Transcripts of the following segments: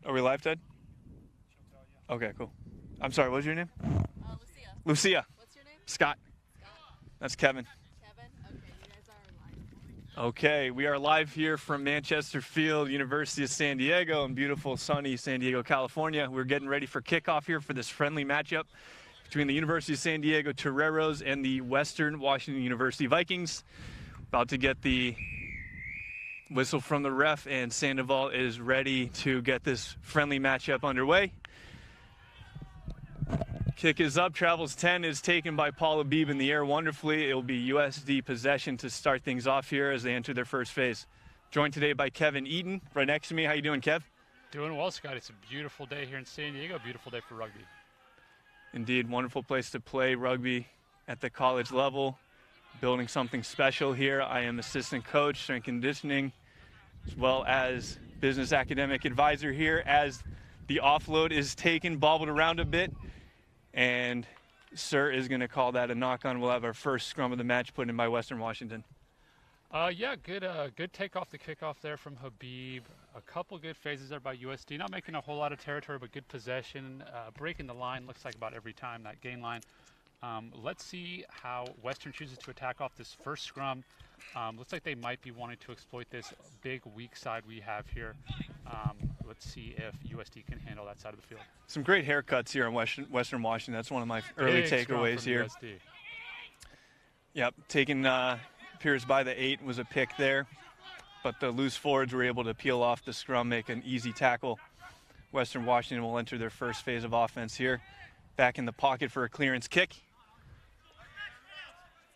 Are we live, Ted? Okay, cool. I'm sorry, what was your name? Lucia. Lucia. What's your name? Scott. That's Kevin. Kevin? Okay, you guys are live. Okay, we are live here from Manchester Field, University of San Diego, in beautiful, sunny San Diego, California. We're getting ready for kickoff here for this friendly matchup between the University of San Diego Toreros and the Western Washington University Vikings. About to get the whistle from the ref, and Sandoval is ready to get this friendly matchup underway. Kick is up, travels 10, is taken by Paul Abib in the air wonderfully. It will be USD possession to start things off here as they enter their first phase. Joined today by Kevin Eaton, right next to me. How you doing, Kev? Doing well, Scott. It's a beautiful day here in San Diego, a beautiful day for rugby. Indeed, wonderful place to play rugby at the college level. Building something special here. I am assistant coach, strength conditioning, as well as business academic advisor here as the offload is taken, bobbled around a bit. And Sir is going to call that a knock-on. We'll have our first scrum of the match put in by Western Washington. Yeah, good take off the kickoff there from Habib. A couple good phases there by USD. Not making a whole lot of territory, but good possession. Breaking the line looks like about every time, that gain line. Let's see how Western chooses to attack off this first scrum. Looks like they might be wanting to exploit this big weak side we have here. Let's see if USD can handle that side of the field. Some great haircuts here in Western Washington. That's one of my early takeaways here. USD. Yep, taken appears by the 8 was a pick there, but the loose forwards were able to peel off the scrum, make an easy tackle. Western Washington will enter their first phase of offense here. Back in the pocket for a clearance kick.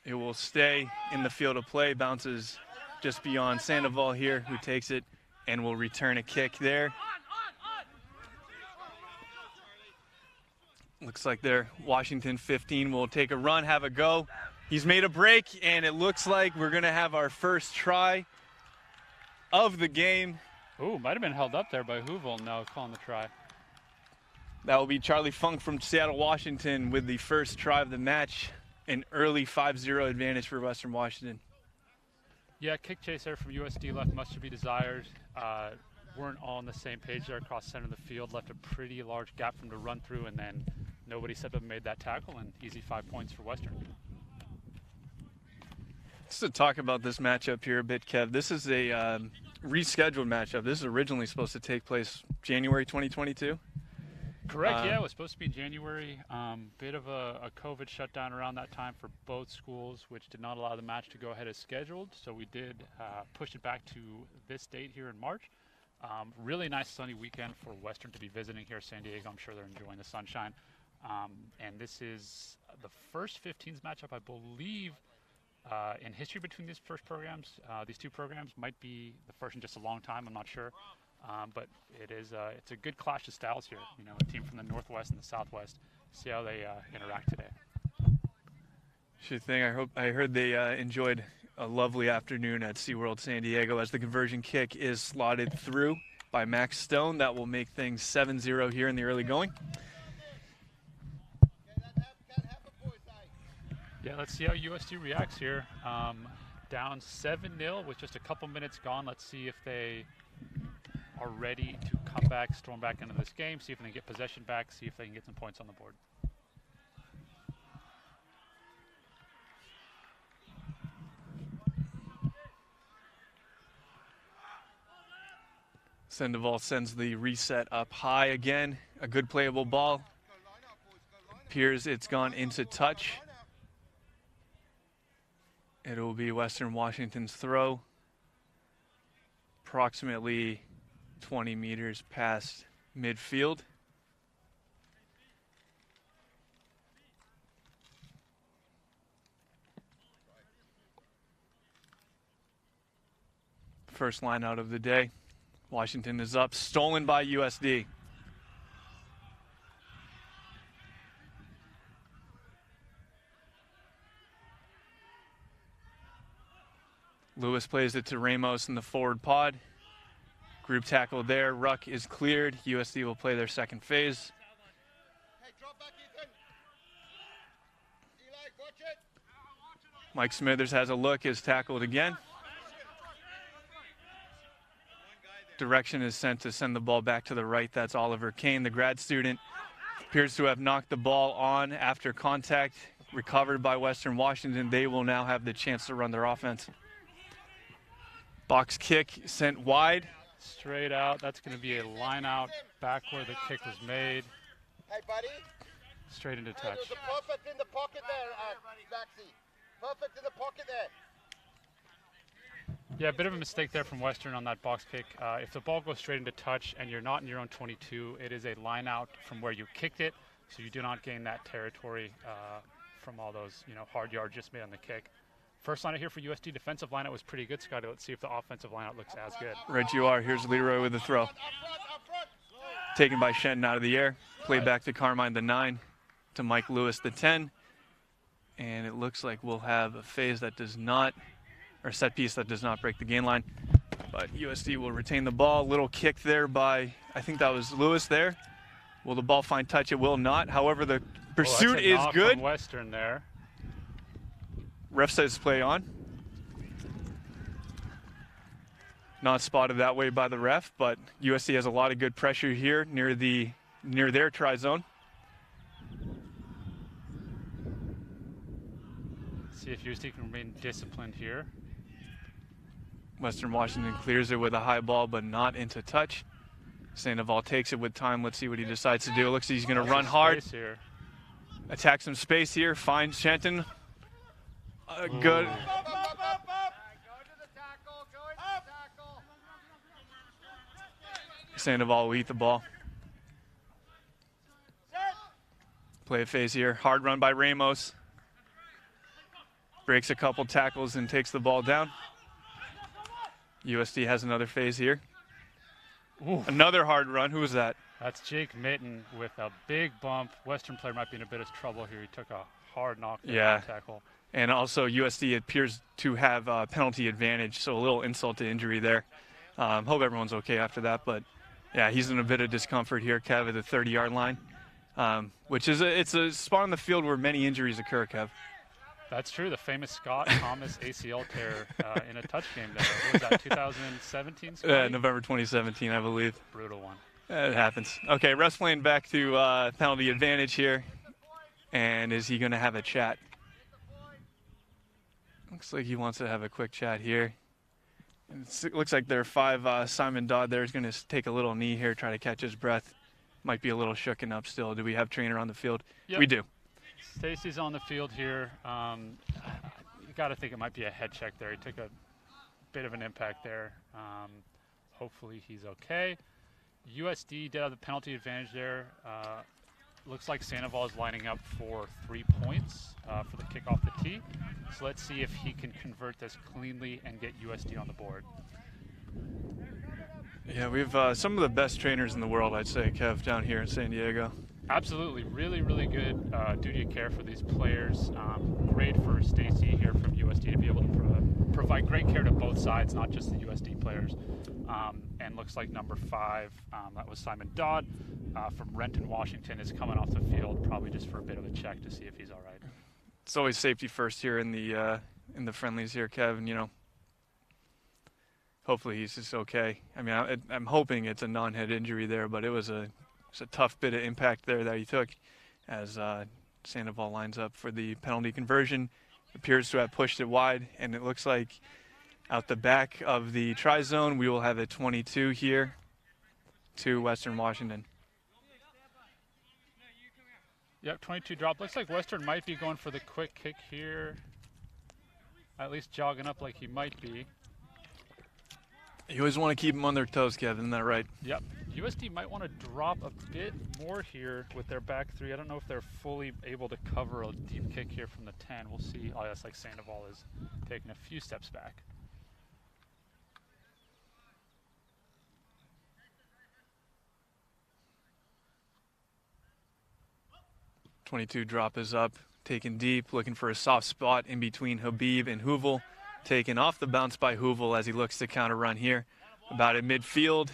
It will stay in the field of play, bounces just beyond Sandoval here, who takes it and will return a kick there. Looks like their Washington 15 will take a run, have a go. He's made a break, and it looks like we're going to have our first try of the game. Ooh, might have been held up there by Hoovel. No, calling the try. That will be Charlie Funk from Seattle, Washington with the first try of the match. An early 5-0 advantage for Western Washington. Yeah, kick chase there from USD left much to be desired. Weren't all on the same page there across center of the field. Left a pretty large gap for him to run through, and then nobody stepped up and made that tackle, and easy 5 points for Western. Just to talk about this matchup here a bit, Kev, this is a rescheduled matchup. This is originally supposed to take place January 2022. Correct, yeah, it was supposed to be January. Bit of a COVID shutdown around that time for both schools, which did not allow the match to go ahead as scheduled. So we did push it back to this date here in March. Really nice sunny weekend for Western to be visiting here in San Diego. I'm sure they're enjoying the sunshine. And this is the first 15s matchup, I believe, in history between these these two programs. Might be the first in just a long time, I'm not sure. But it's a good clash of styles here. You know, a team from the Northwest and the Southwest. See how they interact today. Sure thing. I heard they enjoyed a lovely afternoon at SeaWorld San Diego as the conversion kick is slotted through by Max Stone. That will make things 7-0 here in the early going. Yeah, let's see how USD reacts here. Down 7-0 with just a couple minutes gone. Let's see if they are ready to come back, storm back into this game, see if they can get possession back, see if they can get some points on the board. Sandoval sends the reset up high again. A good playable ball. Appears it's gone into touch. It will be Western Washington's throw. Approximately 20 meters past midfield. First line out of the day. Washington is up, stolen by USD. Lewis plays it to Ramos in the forward pod. Group tackle there. Ruck is cleared. USD will play their second phase. Mike Smithers has a look, is tackled again. direction is sent to send the ball back to the right. That's Oliver Kane, the grad student. Appears to have knocked the ball on after contact, recovered by Western Washington. They will now have the chance to run their offense. Box kick sent wide. Straight out. That's going to be a line out back where the kick was made. Hey, buddy. Straight into touch. There's a perfect in the pocket there, Maxie. Perfect in the pocket there. Yeah, a bit of a mistake there from Western on that box kick. If the ball goes straight into touch and you're not in your own 22, it is a line out from where you kicked it, so you do not gain that territory from all those hard yards just made on the kick. First line out here for USD. Defensive lineup was pretty good, Scotty. Let's see if the offensive lineup looks as good. Right you are. Here's Leroy with the throw. Taken by Shenton out of the air. Played back to Carmine, the 9, to Mike Lewis, the 10. And it looks like we'll have a phase that does not, or set piece that does not break the gain line. But USD will retain the ball. Little kick there by, I think that was Lewis there. Will the ball find touch? It will not. However, the pursuit is good. From Western there. Ref says play on. Not spotted that way by the ref, but USD has a lot of good pressure here near their try zone. See if USD can remain disciplined here. Western Washington clears it with a high ball, but not into touch. Sandoval takes it with time. Let's see what he decides to do. Looks like he's going to run hard. Here. Attack some space here. Finds Shenton. Good. Sandoval will eat the ball. Play a phase here. Hard run by Ramos. Breaks a couple tackles and takes the ball down. USD has another phase here. Ooh. Another hard run. Who was that? That's Jake Mitten with a big bump. Western player might be in a bit of trouble here. He took a hard knock tackle. And also USD appears to have penalty advantage, so a little insult to injury there. Hope everyone's okay after that, but yeah, he's in a bit of discomfort here, Kev, at the 30-yard line, which is it's a spot on the field where many injuries occur, Kev. That's true. The famous Scott Thomas ACL tear in a touch game there. What was that, 2017? November 2017, I believe. Brutal one. It happens. Okay, ref's playing back to penalty advantage here. And is he going to have a chat? Looks like he wants to have a quick chat here. And it looks like there are 5. Simon Dodd there is going to take a little knee here, try to catch his breath. Might be a little shooken up still. Do we have Trainer on the field? Yep. We do. Stacy's on the field here. You got to think it might be a head check there. He took a bit of an impact there. Hopefully he's okay. USD did have the penalty advantage there. Looks like Sandoval is lining up for 3 points for the kick off the tee. So let's see if he can convert this cleanly and get USD on the board. Yeah, we've some of the best trainers in the world, I'd say, Kev, down here in San Diego. Absolutely. Really, really good duty of care for these players. Great for Stacy here from USD to be able to provide great care to both sides, not just the USD players. And looks like number 5, that was Simon Dodd from Renton, Washington, is coming off the field, probably just for a bit of a check to see if he's all right. It's always safety first here in the friendlies here, Kev. Hopefully he's just okay. I mean, I'm hoping it's a non-head injury there, but it's a tough bit of impact there that he took as Sandoval lines up for the penalty conversion. Appears to have pushed it wide, and it looks like out the back of the try zone, we will have a 22 here to Western Washington. Yep, 22 drop. Looks like Western might be going for the quick kick here. At least jogging up like he might be. You always want to keep them on their toes, Kevin, isn't that right? Yep. USD might want to drop a bit more here with their back 3. I don't know if they're fully able to cover a deep kick here from the 10. We'll see. Oh, that's like Sandoval is taking a few steps back. .22 drop is up, taken deep, looking for a soft spot in between Habib and Hoovel. Taken off the bounce by Hoovel as he looks to counter run here. About at midfield.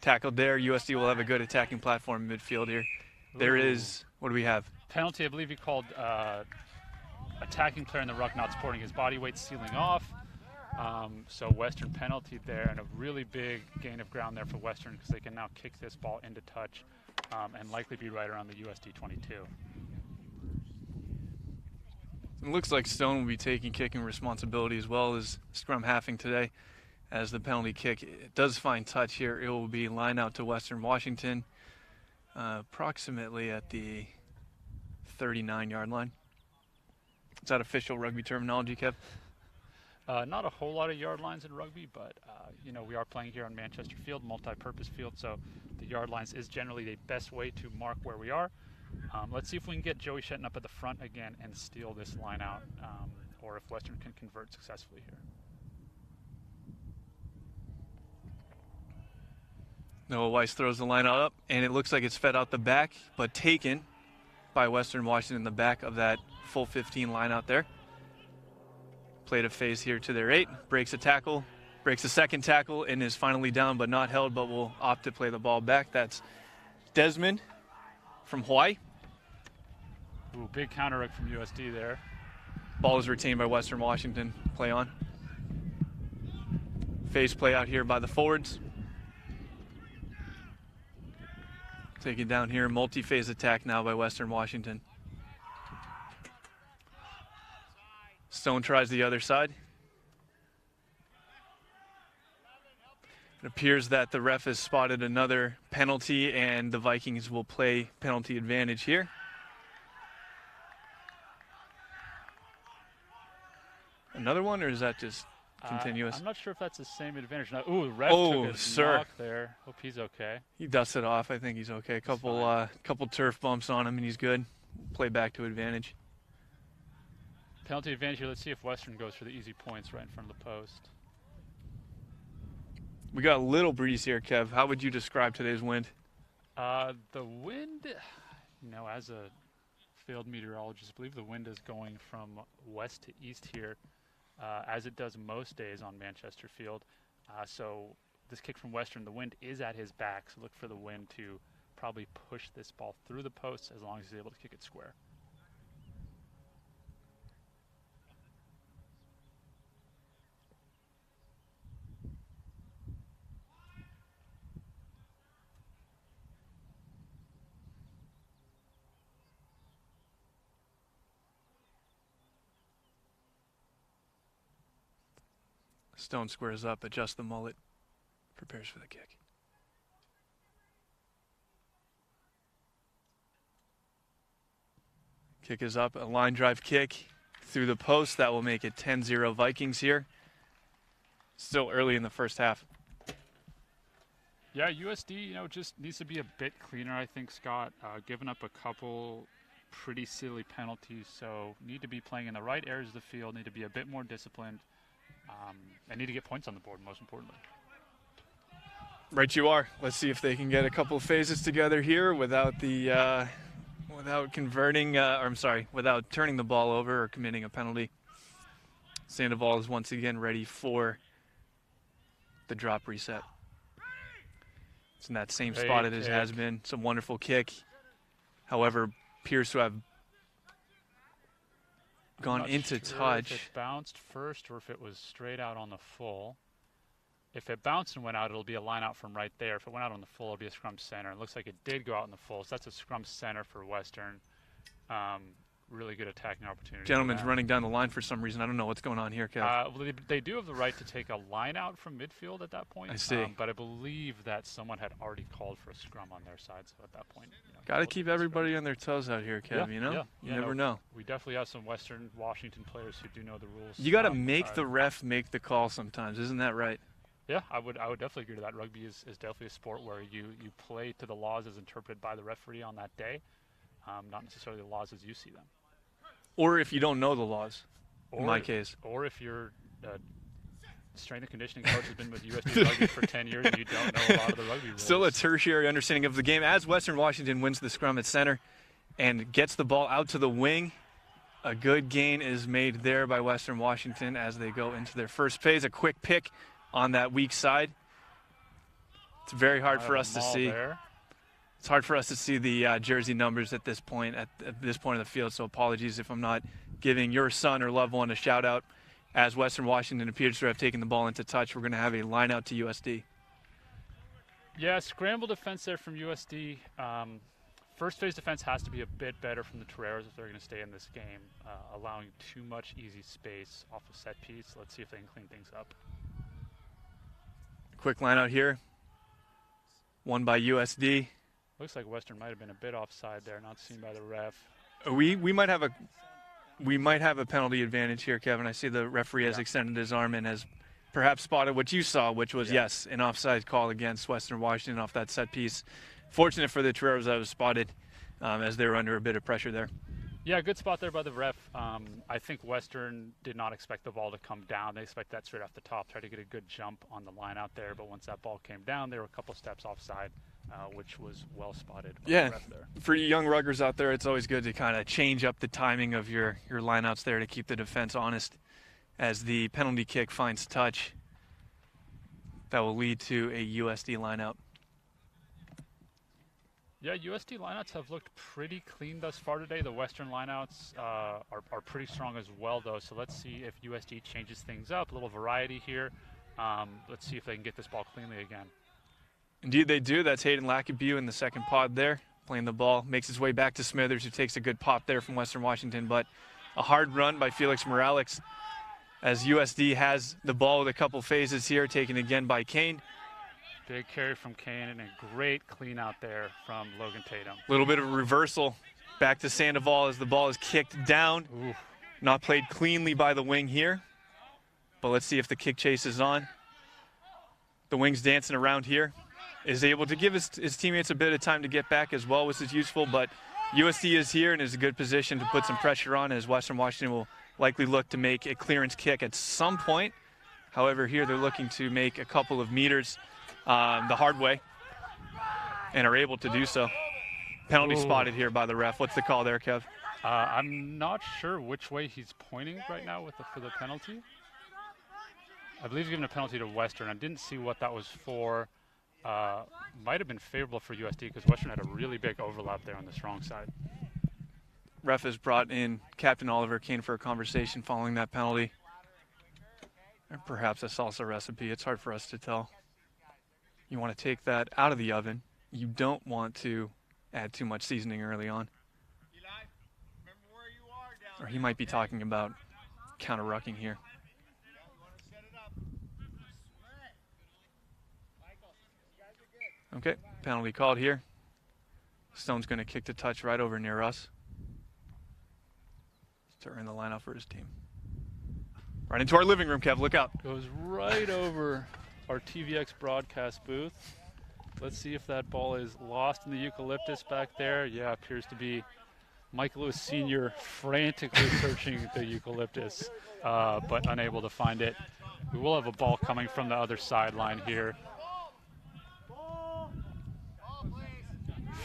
Tackled there. USD will have a good attacking platform in midfield here. There is, what do we have? Penalty, I believe he called attacking player in the ruck not supporting his body weight, sealing off. So Western penalty there, and a really big gain of ground there for Western because they can now kick this ball into touch and likely be right around the USD 22. It looks like Stone will be taking kicking responsibility as well as scrum halving today, as the penalty kick it does find touch here. It will be line out to Western Washington, approximately at the 39-yard line. Is that official rugby terminology, Kev? Not a whole lot of yard lines in rugby, but you know, we are playing here on Manchester Field, multi-purpose field, so the yard lines is generally the best way to mark where we are. Let's see if we can get Joey Shetton up at the front again and steal this line out, or if Western can convert successfully here. Noah Weiss throws the line up, and it looks like it's fed out the back, but taken by Western Washington in the back of that full 15 line out there. Played a phase here to their 8, breaks a tackle, breaks a second tackle, and is finally down but not held, but will opt to play the ball back. That's Desmond from Hawaii. Ooh, big counter from USD there. Ball is retained by Western Washington. Play on. Phase play out here by the forwards. Taken down here, multi-phase attack now by Western Washington. Stone tries the other side. It appears that the ref has spotted another penalty, and the Vikings will play penalty advantage here. Another one, or is that just continuous? I'm not sure if that's the same advantage. Now, ooh, ref took a knock there. Hope he's okay. He dusted off. I think he's okay. A couple turf bumps on him, and he's good. Play back to advantage. Penalty advantage here. Let's see if Western goes for the easy points right in front of the post. We got a little breeze here, Kev. How would you describe today's wind? The wind, you know, as a field meteorologist, I believe the wind is going from west to east here, as it does most days on Manchester Field. So this kick from Western, the wind is at his back, so look for the wind to probably push this ball through the posts as long as he's able to kick it square. Stone squares up, adjusts the mullet, prepares for the kick. Kick is up, a line drive kick through the post. That will make it 10-0 Vikings here. Still early in the first half. Yeah, USD, you know, just needs to be a bit cleaner, I think, Scott. Giving up a couple pretty silly penalties, so need to be playing in the right areas of the field, need to be a bit more disciplined. I need to get points on the board, most importantly. Right you are. Let's see if they can get a couple of phases together here without the without turning the ball over or committing a penalty. Sandoval is once again ready for the drop reset. It's in that same spot it has been. Some wonderful kick. However, appears to have gone into touch. If it bounced first or if it was straight out on the full. If it bounced and went out, it'll be a line out from right there. If it went out on the full, it'll be a scrum center. It looks like it did go out in the full, so that's a scrum center for Western. Really good attacking opportunity. Gentleman's running down the line for some reason. I don't know what's going on here, Kev. Well, they do have the right to take a line out from midfield at that point. I see. But I believe that someone had already called for a scrum on their side, so at that point, you know, got to keep everybody on their toes out here, Kev. You know, you never know. We definitely have some Western Washington players who do know the rules. You got to make the ref make the call sometimes, isn't that right? Yeah, I would definitely agree to that. Rugby is definitely a sport where you play to the laws as interpreted by the referee on that day, not necessarily the laws as you see them. Or if you don't know the laws, in my case. Or if you're strength and conditioning coach has been with USD Rugby for 10 years and you don't know a lot of the rugby rules. Still a tertiary understanding of the game as Western Washington wins the scrum at center and gets the ball out to the wing. A good gain is made there by Western Washington as they go into their first phase. A quick pick on that weak side. It's very hard for us to see. It's hard for us to see the jersey numbers at this point of the field, so apologies if I'm not giving your son or loved one a shout out as Western Washington appears to have taken the ball into touch, we're going to have a line out to USD. Yeah, scramble defense there from USD. First phase defense has to be a bit better from the Toreros if they're going to stay in this game, allowing too much easy space off a set piece. Let's see if they can clean things up. Quick line out here. Won by USD. Looks like Western might have been a bit offside there, not seen by the ref. We might have a penalty advantage here, Kevin. I see the referee has extended his arm and has perhaps spotted what you saw, which was, yes, an offside call against Western Washington off that set piece. Fortunate for the Toreros that was spotted as they were under a bit of pressure there. Yeah, good spot there by the ref. I think Western did not expect the ball to come down. They expect that straight off the top, tried to get a good jump on the line out there, but once that ball came down, they were a couple steps offside, which was well spotted by the ref there. For you young ruggers out there, it's always good to kind of change up the timing of your lineouts there to keep the defense honest as the penalty kick finds touch. That will lead to a USD lineout. Yeah, USD lineouts have looked pretty clean thus far today. The Western lineouts are pretty strong as well, though. So let's see if USD changes things up. A little variety here. Let's see if they can get this ball cleanly again. Indeed they do. That's Hayden Lackabew in the second pod there, playing the ball. Makes his way back to Smithers, who takes a good pop there from Western Washington. But a hard run by Felix Morales as USD has the ball with a couple phases here, taken again by Kane. Big carry from Kane and a great clean out there from Logan Tatum. A little bit of a reversal back to Sandoval as the ball is kicked down. Ooh. Not played cleanly by the wing here. But let's see if the kick chase is on. The wing's dancing around here. Is able to give his teammates a bit of time to get back as well, which is useful. But USD is here and is in a good position to put some pressure on as Western Washington will likely look to make a clearance kick at some point. However, here they're looking to make a couple of meters the hard way and are able to do so. Penalty spotted here by the ref. What's the call there, Kev? I'm not sure which way he's pointing right now for the penalty. I believe he's giving a penalty to Western. I didn't see what that was for. Might have been favorable for USD because Western had a really big overlap there on the strong side. Ref has brought in Captain Oliver Kane for a conversation following that penalty. Or perhaps a salsa recipe. It's hard for us to tell. You want to take that out of the oven. You don't want to add too much seasoning early on. Or he might be talking about counter-rucking here. Okay, penalty called here. Stone's going to kick the touch right over near us. To earn the lineup for his team. Right into our living room, Kev. Look out. Goes right over our TVX broadcast booth. Let's see if that ball is lost in the eucalyptus back there. Yeah, appears to be Mike Lewis Sr. frantically searching the eucalyptus, but unable to find it. We will have a ball coming from the other sideline here.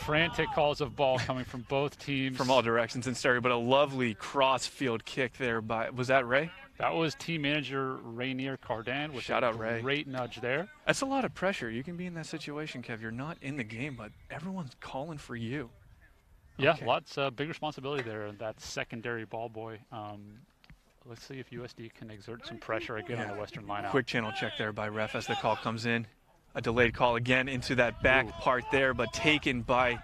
Frantic calls of ball coming from both teams. From all directions in stereo, but a lovely cross-field kick there by, was that Ray? That was team manager Rainier Cardan with Shout out, Ray. Great nudge there. That's a lot of pressure. You can be in that situation, Kev. You're not in the game, but everyone's calling for you. Yeah, Okay. lots of big responsibility there. That secondary ball boy. Let's see if USD can exert some pressure again on the Western lineup. Quick channel check there by ref as the call comes in. A delayed call again into that back part there, but taken by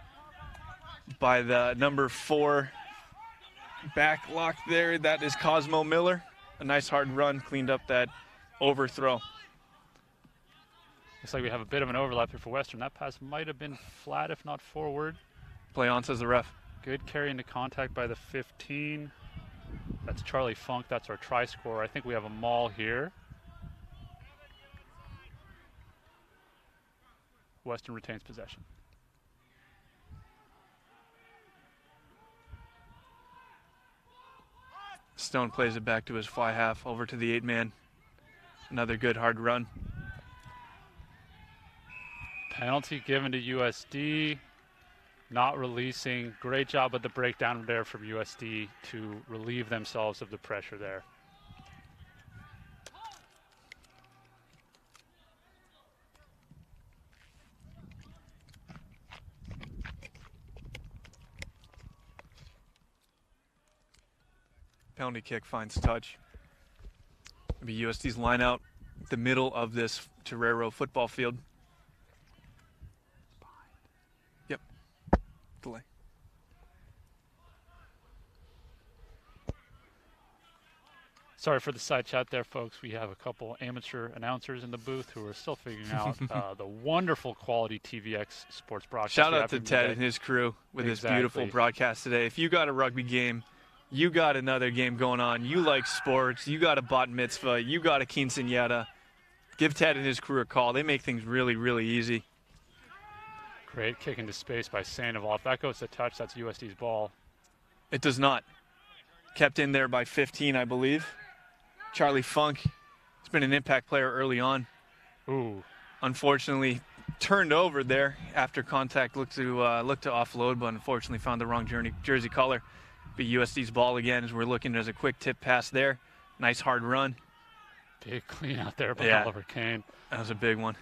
the number 4 back lock there. That is Cosmo Miller. A nice hard run, cleaned up that overthrow. Looks like we have a bit of an overlap here for Western. That pass might have been flat, if not forward. Play on, says the ref. Good carry into contact by the 15. That's Charlie Funk. That's our try scorer. I think we have a maul here. Western retains possession. Stone plays it back to his fly half, over to the 8-man. Another good hard run. Penalty given to USD. Not releasing. Great job of the breakdown there from USD to relieve themselves of the pressure there. Penalty kick finds touch. It'll be USD's line out the middle of this Torero football field. Yep. Delay. Sorry for the side chat there, folks. We have a couple amateur announcers in the booth who are still figuring out the wonderful quality TVX sports broadcast. Shout out to Ted and his crew with this beautiful broadcast today. If you got a rugby game, you got another game going on, you like sports, you got a bat mitzvah, you got a quinceañera, give Ted and his crew a call. They make things really, really easy. Great kick into space by Sandoval. If that goes to touch, that's USD's ball. It does not. Kept in there by 15, I believe. Charlie Funk has been an impact player early on. Ooh. Unfortunately, turned over there after contact. Looked to offload, but unfortunately found the wrong jersey color. Be USD's ball again as we're looking. There's a quick tip pass there. Nice hard run. Big clean out there by Oliver Kane. That was a big one.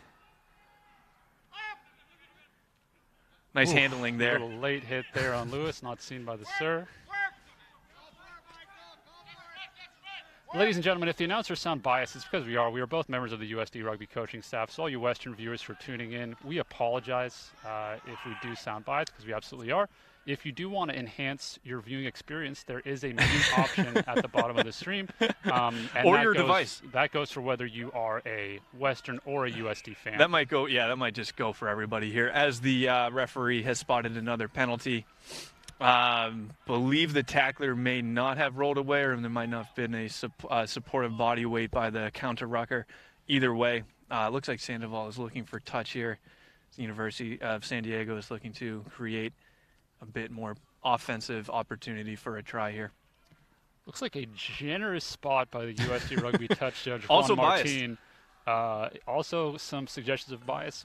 Nice handling there. A little late hit there on Lewis, not seen by the sir. Ladies and gentlemen, if the announcers sound biased, it's because we are. We are both members of the USD rugby coaching staff. So all you Western viewers for tuning in, we apologize if we do sound biased, because we absolutely are. If you do want to enhance your viewing experience, there is a mute option at the bottom of the stream. Or your device. That goes for whether you are a Western or a USD fan. That might go, that might just go for everybody here. As the referee has spotted another penalty. Believe the tackler may not have rolled away, or there might not have been a supportive body weight by the counter rucker. Either way, looks like Sandoval is looking for touch here. The University of San Diego is looking to create a bit more offensive opportunity for a try here. Looks like a generous spot by the USD rugby touch judge, Also Juan Martin. Also, some suggestions of bias,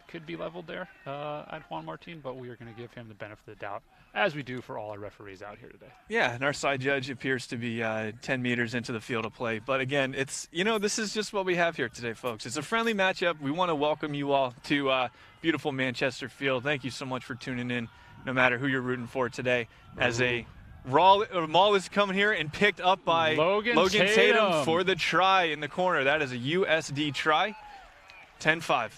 could be leveled there at Juan Martin, but we are going to give him the benefit of the doubt, as we do for all our referees out here today. Yeah, and our side judge appears to be 10 meters into the field of play. But again, it's this is just what we have here today, folks. It's a friendly matchup. We want to welcome you all to beautiful Manchester Field. Thank you so much for tuning in, no matter who you're rooting for today. As a Maul is coming here and picked up by Logan Tatum for the try in the corner. That is a USD try. 10-5.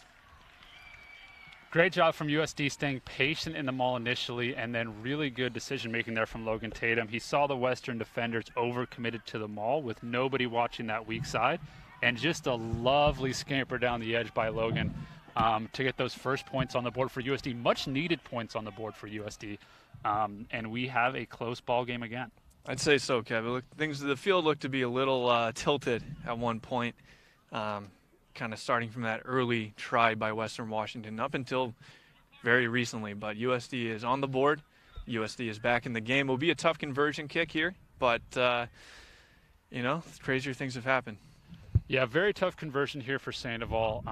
Great job from USD staying patient in the maul initially, and then really good decision-making there from Logan Tatum. He saw the Western defenders overcommitted to the maul with nobody watching that weak side, and just a lovely scamper down the edge by Logan to get those first points on the board for USD. Much-needed points on the board for USD. And we have a close ball game again. I'd say so, Kevin. The field looked to be a little tilted at one point, kind of starting from that early try by Western Washington up until very recently. But USD is on the board. USD is back in the game. It will be a tough conversion kick here, but, crazier things have happened. Yeah, very tough conversion here for Sandoval.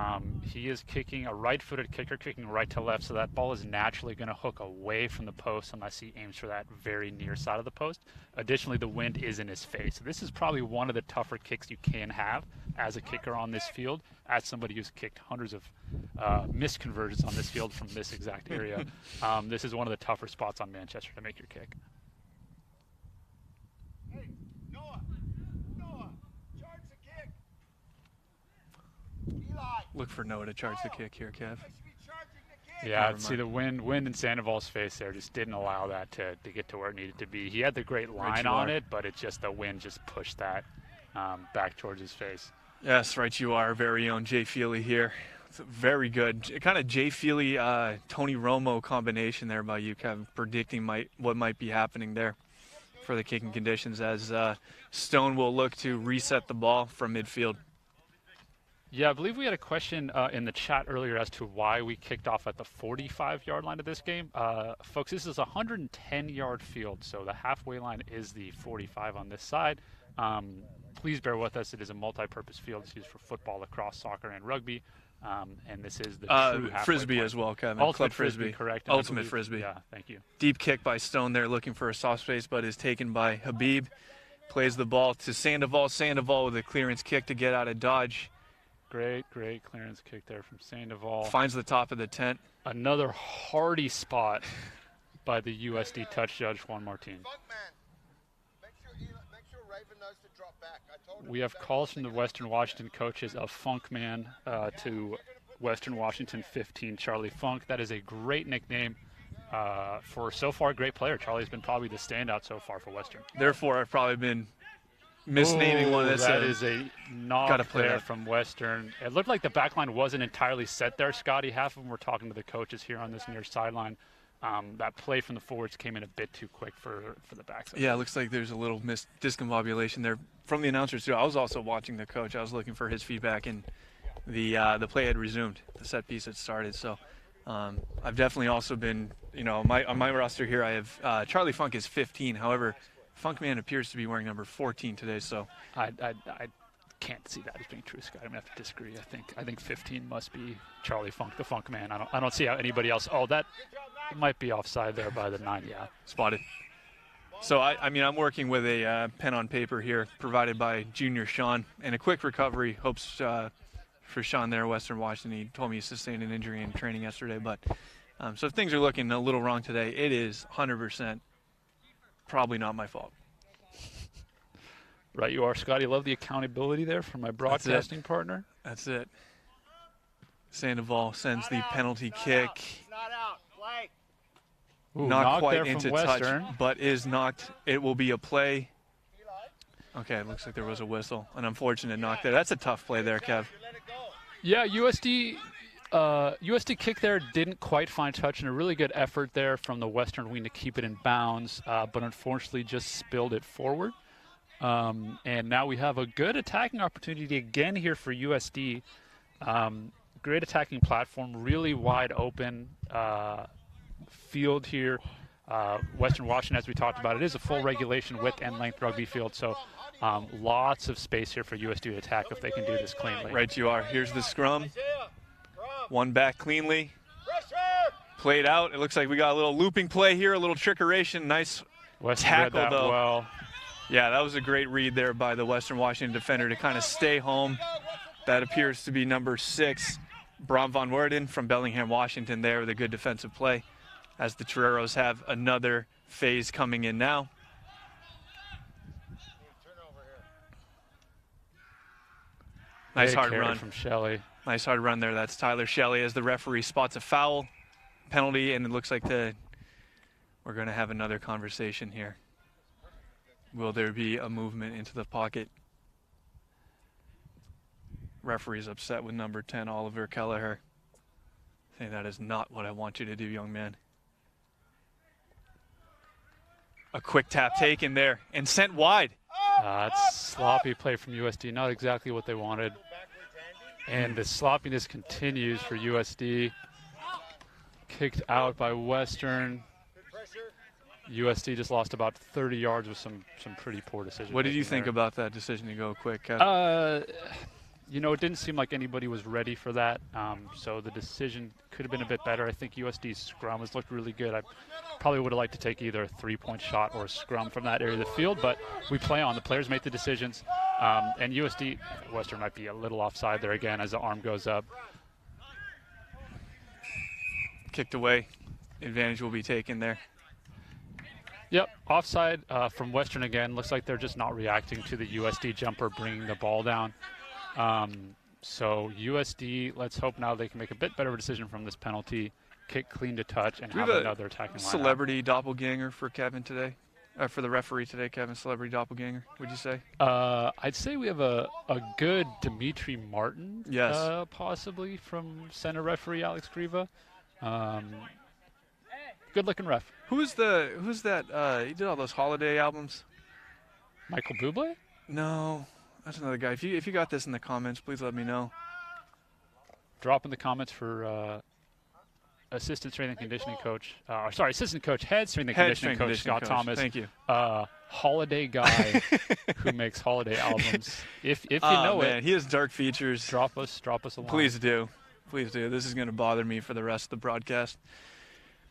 He is kicking a right-footed kicker, kicking right to left, so that ball is naturally going to hook away from the post unless he aims for that very near side of the post. Additionally, the wind is in his face. So this is probably one of the tougher kicks you can have as a kicker on this field, as somebody who's kicked hundreds of missed conversions on this field from this exact area. This is one of the tougher spots on Manchester to make your kick. Hey, Noah, charge the kick. Eli. Look for Noah to charge the kick here, Kev. Yeah, see the wind in Sandoval's face there just didn't allow that to get to where it needed to be. He had the great line on it, but it's just the wind just pushed that back towards his face. Yes, right you are. Very own Jay Feely here. It's very good. Kind of Jay Feely, Tony Romo combination there by you, Kevin, predicting what might be happening there for the kicking conditions as Stone will look to reset the ball from midfield. Yeah, I believe we had a question in the chat earlier as to why we kicked off at the 45-yard line of this game. Folks, this is a 110-yard field, so the halfway line is the 45 on this side. Please bear with us. It is a multi-purpose field. It's used for football, lacrosse, soccer, and rugby. And this is the true Frisbee point. As well, Kevin. Ultimate Club Frisbee. Correct. Ultimate Frisbee. Yeah, thank you. Deep kick by Stone there, looking for a soft space, but is taken by Habib. Plays the ball to Sandoval. Sandoval with a clearance kick to get out of dodge. Great clearance kick there from Sandoval. Finds the top of the tent. Another hardy spot by the USD touch judge, Juan Martin. Make sure Raven knows to drop back. I told we have calls from the Western Washington coaches of Funk Man to Western Washington 15, Charlie Funk. That is a great nickname for so far a great player. Charlie's been probably the standout so far for Western. Therefore, I've probably been misnaming one. That is a knock play there that. from Western. It looked like the back line wasn't entirely set there, Scotty. Half of them were talking to the coaches here on this near sideline. That play from the forwards came in a bit too quick for the backside. Yeah, it looks like there's a little discombobulation there from the announcers too. I was also watching the coach. I was looking for his feedback, and the play had resumed. The set piece had started. So I've definitely also been, on my roster here, I have Charlie Funk is 15. However, Funkman appears to be wearing number 14 today. So I can't see that as being true, Scott. I'm gonna have to disagree. I think 15 must be Charlie Funk, the Funk Man. I don't see how anybody else. Oh, that might be offside there by the 9. Yeah, spotted. So I'm working with a pen on paper here, provided by Junior Sean, and a quick recovery. Hopes for Sean there, Western Washington. He told me he sustained an injury in training yesterday, but so if things are looking a little wrong today, it is 100% probably not my fault. Right, you are, Scotty. Love the accountability there from my broadcasting partner. That's it. Sandoval sends the penalty kick. Not out. Play. Ooh, Not quite there into from Western. touch, but is knocked. It will be a play. Okay, it looks like there was a whistle. An unfortunate knock there. That's a tough play there, Kev. Yeah, USD kick there didn't quite find touch, and a really good effort there from the Western wing to keep it in bounds, but unfortunately just spilled it forward. And now we have a good attacking opportunity again here for USD. Great attacking platform, really wide open field here. Western Washington, as we talked about, it is a full regulation width and length rugby field, so lots of space here for USD to attack if they can do this cleanly. Right you are. Here's the scrum. One back cleanly. Played out. It looks like we got a little looping play here, a little trickeration. Nice Western tackle, read that though. well. Yeah, that was a great read there by the Western Washington defender to kind of stay home. That appears to be number 6, Bram van Woerden from Bellingham, Washington there with a good defensive play as the Toreros have another phase coming in now. Nice Big hard carry run from Shelley. Nice hard run there. That's Tyler Shelley as the referee spots a foul penalty, and it looks like we're going to have another conversation here. Will there be a movement into the pocket? Referee's upset with number 10, Oliver Kelleher, saying that is not what I want you to do, young man. A quick tap taken there and sent wide. It's sloppy play from USD, not exactly what they wanted. And the sloppiness continues for USD. Kicked out by Western. USD just lost about 30 yards with some pretty poor decisions. What did you think about that decision to go quick, Kevin? It didn't seem like anybody was ready for that. So the decision could have been a bit better. I think USD's scrum has looked really good. I probably would have liked to take either a 3-point shot or a scrum from that area of the field, but we play on. The players make the decisions. And USD, Western might be a little offside there again as the arm goes up. Kicked away. Advantage will be taken there. Yep, offside from Western again. Looks like they're just not reacting to the USD jumper bringing the ball down. So USD, let's hope now they can make a bit better of a decision from this penalty. Kick clean to touch and have another attacking line. Celebrity doppelganger for Kevin today? For the referee today, Kevin, celebrity doppelganger, would you say? I'd say we have a good Dimitri Martin, yes, possibly from center referee Alex Griva. Good looking ref. Who's that? He did all those holiday albums. Michael Bublé? No, that's another guy. If you got this in the comments, please let me know. Drop in the comments for assistant strength and conditioning coach. Assistant coach, head strength and conditioning coach Scott Thomas. Thank you. Holiday guy who makes holiday albums. If you know man, it, he has dark features. Drop us a line. Please do. This is going to bother me for the rest of the broadcast.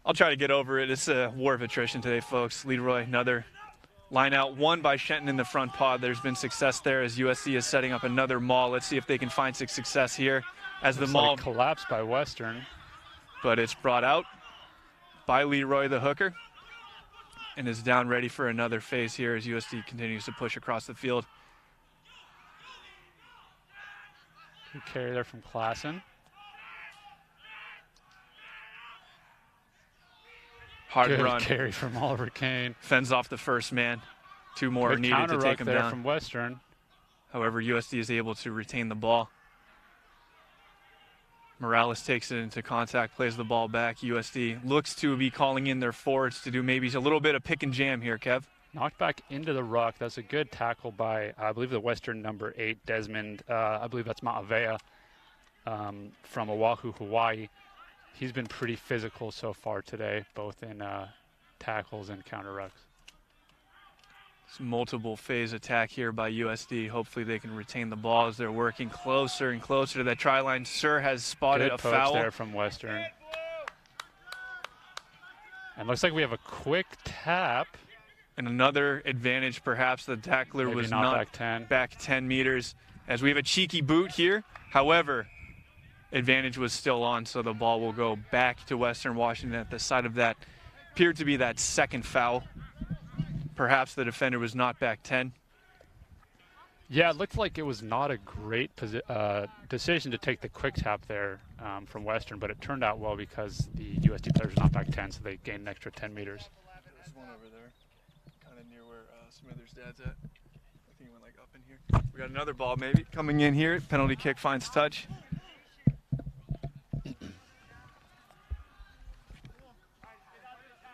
I'll try to get over it. It's a war of attrition today, folks. Leroy, another line out. One by Shenton in the front pod. There's been success there as USC is setting up another maul. Let's see if they can find success here as the maul collapsed by Western. But it's brought out by Leroy, the hooker, and is down ready for another phase here as USD continues to push across the field. Good carry there from Klassen. Hard Good run. carry from Oliver Kane. Fends off the first man. 2 more Good needed counter to ruck take him there down. from Western. However, USD is able to retain the ball. Morales takes it into contact, plays the ball back. USD looks to be calling in their forwards to do maybe a little bit of pick and jam here, Kev. Knocked back into the ruck. That's a good tackle by, I believe, the Western number 8, Desmond. I believe that's Ma'avea from Oahu, Hawaii. He's been pretty physical so far today, both in tackles and counter rucks. It's a multiple phase attack here by USD. Hopefully they can retain the ball as they're working closer and closer to that try line. Sir has spotted Good a poach foul. there from Western. And looks like we have a quick tap. And another advantage, perhaps the tackler Maybe was not not back 10. back 10 meters, as we have a cheeky boot here. However, advantage was still on, so the ball will go back to Western Washington at the side of that. Appeared to be that second foul. Perhaps the defender was not back 10. Yeah, it looked like it was not a great decision to take the quick tap there from Western, but it turned out well because the USD players were not back 10, so they gained an extra 10 meters. There's one over there, kind of near where Smithers' dad's at. I think he went like up in here. We got another ball maybe coming in here. Penalty kick finds touch.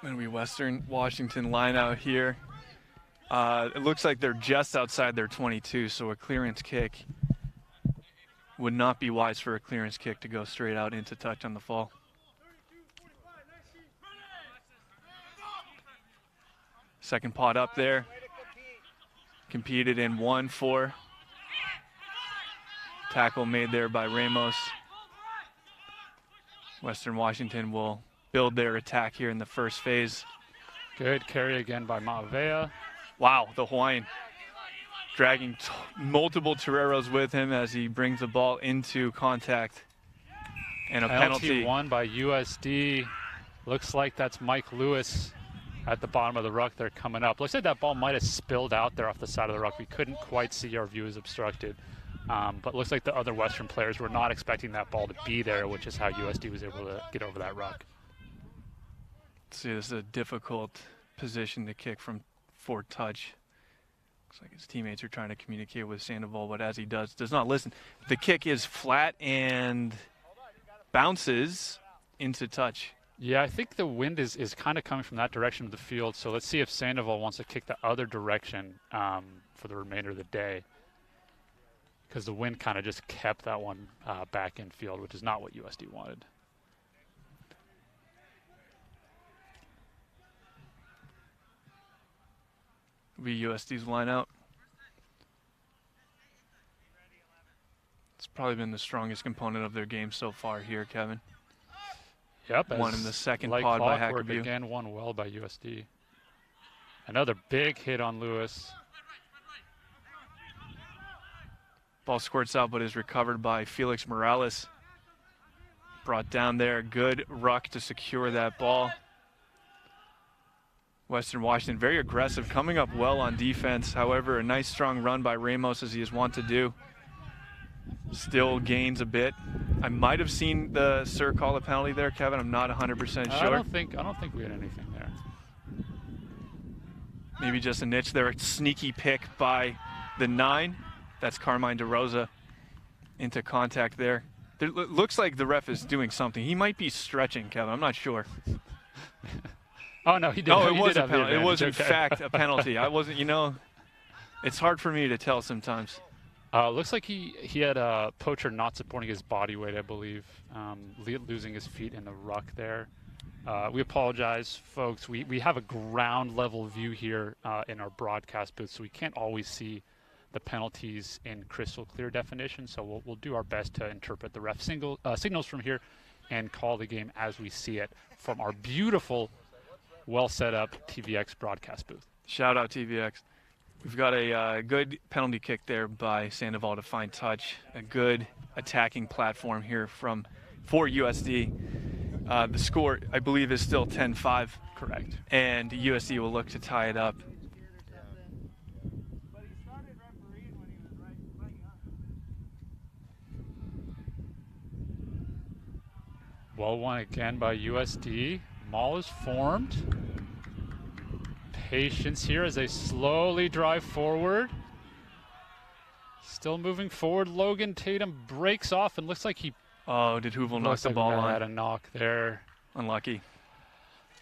When we Western Washington line out here. It looks like they're just outside their 22, so a clearance kick would not be wise for a clearance kick to go straight out into touch on the fall. Second pot up there. Competed in 1-4. Tackle made there by Ramos. Western Washington will build their attack here in the first phase. Good carry again by Ma'avea. Wow, the Hawaiian dragging multiple Toreros with him as he brings the ball into contact. And a penalty. won by USD. Looks like that's Mike Lewis at the bottom of the ruck there coming up. Looks like that ball might have spilled out there off the side of the ruck. We couldn't quite see, our view is obstructed. But looks like the other Western players were not expecting that ball to be there, which is how USD was able to get over that ruck. See, this is a difficult position to kick from for touch. Looks like his teammates are trying to communicate with Sandoval, but as he does not listen. The kick is flat and bounces into touch. Yeah, I think the wind is kind of coming from that direction of the field, so let's see if Sandoval wants to kick the other direction for the remainder of the day, because the wind kind of just kept that one back in field, which is not what USD wanted. Be USD's line out. It's probably been the strongest component of their game so far here, Kevin. Yep. One in the second like pod by clockwork, Hackabee. again, won well by USD. Another big hit on Lewis. Ball squirts out, but is recovered by Felix Morales. Brought down there. Good ruck to secure that ball. Western Washington very aggressive, coming up well on defense. However, a nice strong run by Ramos, as he is wont to do. Still gains a bit. I might have seen the Sir call a penalty there, Kevin. I'm not 100% sure. I don't think we had anything there. Maybe just a niche there. A sneaky pick by the 9. That's Carmine DeRosa into contact there. It looks like the ref is doing something. He might be stretching, Kevin. I'm not sure. Oh, no, he did. No, he it was did a have the penalty. It was, in advantage. fact, a penalty. I wasn't, it's hard for me to tell sometimes. Looks like he had a poacher not supporting his body weight, I believe, losing his feet in the ruck there. We apologize, folks. We have a ground level view here in our broadcast booth, so we can't always see the penalties in crystal clear definition. So we'll do our best to interpret the ref signals from here and call the game as we see it from our beautiful, well set up TVX broadcast booth. Shout out TVX. We've got a good penalty kick there by Sandoval to find touch. A good attacking platform here for USD. The score, I believe, is still 10-5. Correct. And USD will look to tie it up. Well won again by USD. Maul is formed. Patience here as they slowly drive forward. Still moving forward. Logan Tatum breaks off and looks like he... Oh, did Hoovel knock the ball on? Had a knock there. Unlucky.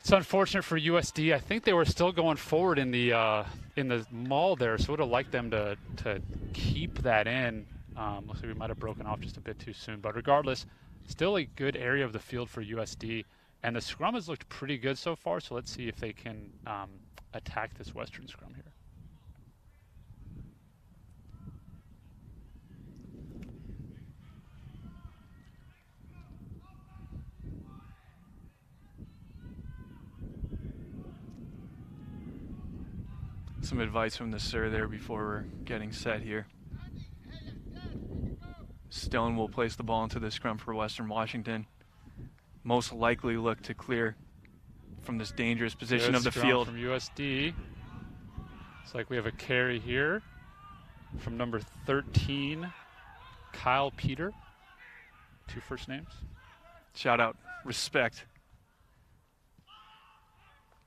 It's unfortunate for USD. I think they were still going forward in the maul there, so would have liked them to keep that in. Looks like we might have broken off just a bit too soon, but regardless, still a good area of the field for USD, and the scrum has looked pretty good so far. So let's see if they can attack this Western scrum here. Some advice from the sir there before we're getting set here. Stone will place the ball into the scrum for Western Washington. Most likely look to clear from this dangerous position of the field. From USD. It's like we have a carry here from number 13, Kyle Peter. 2 first names. Shout out, respect.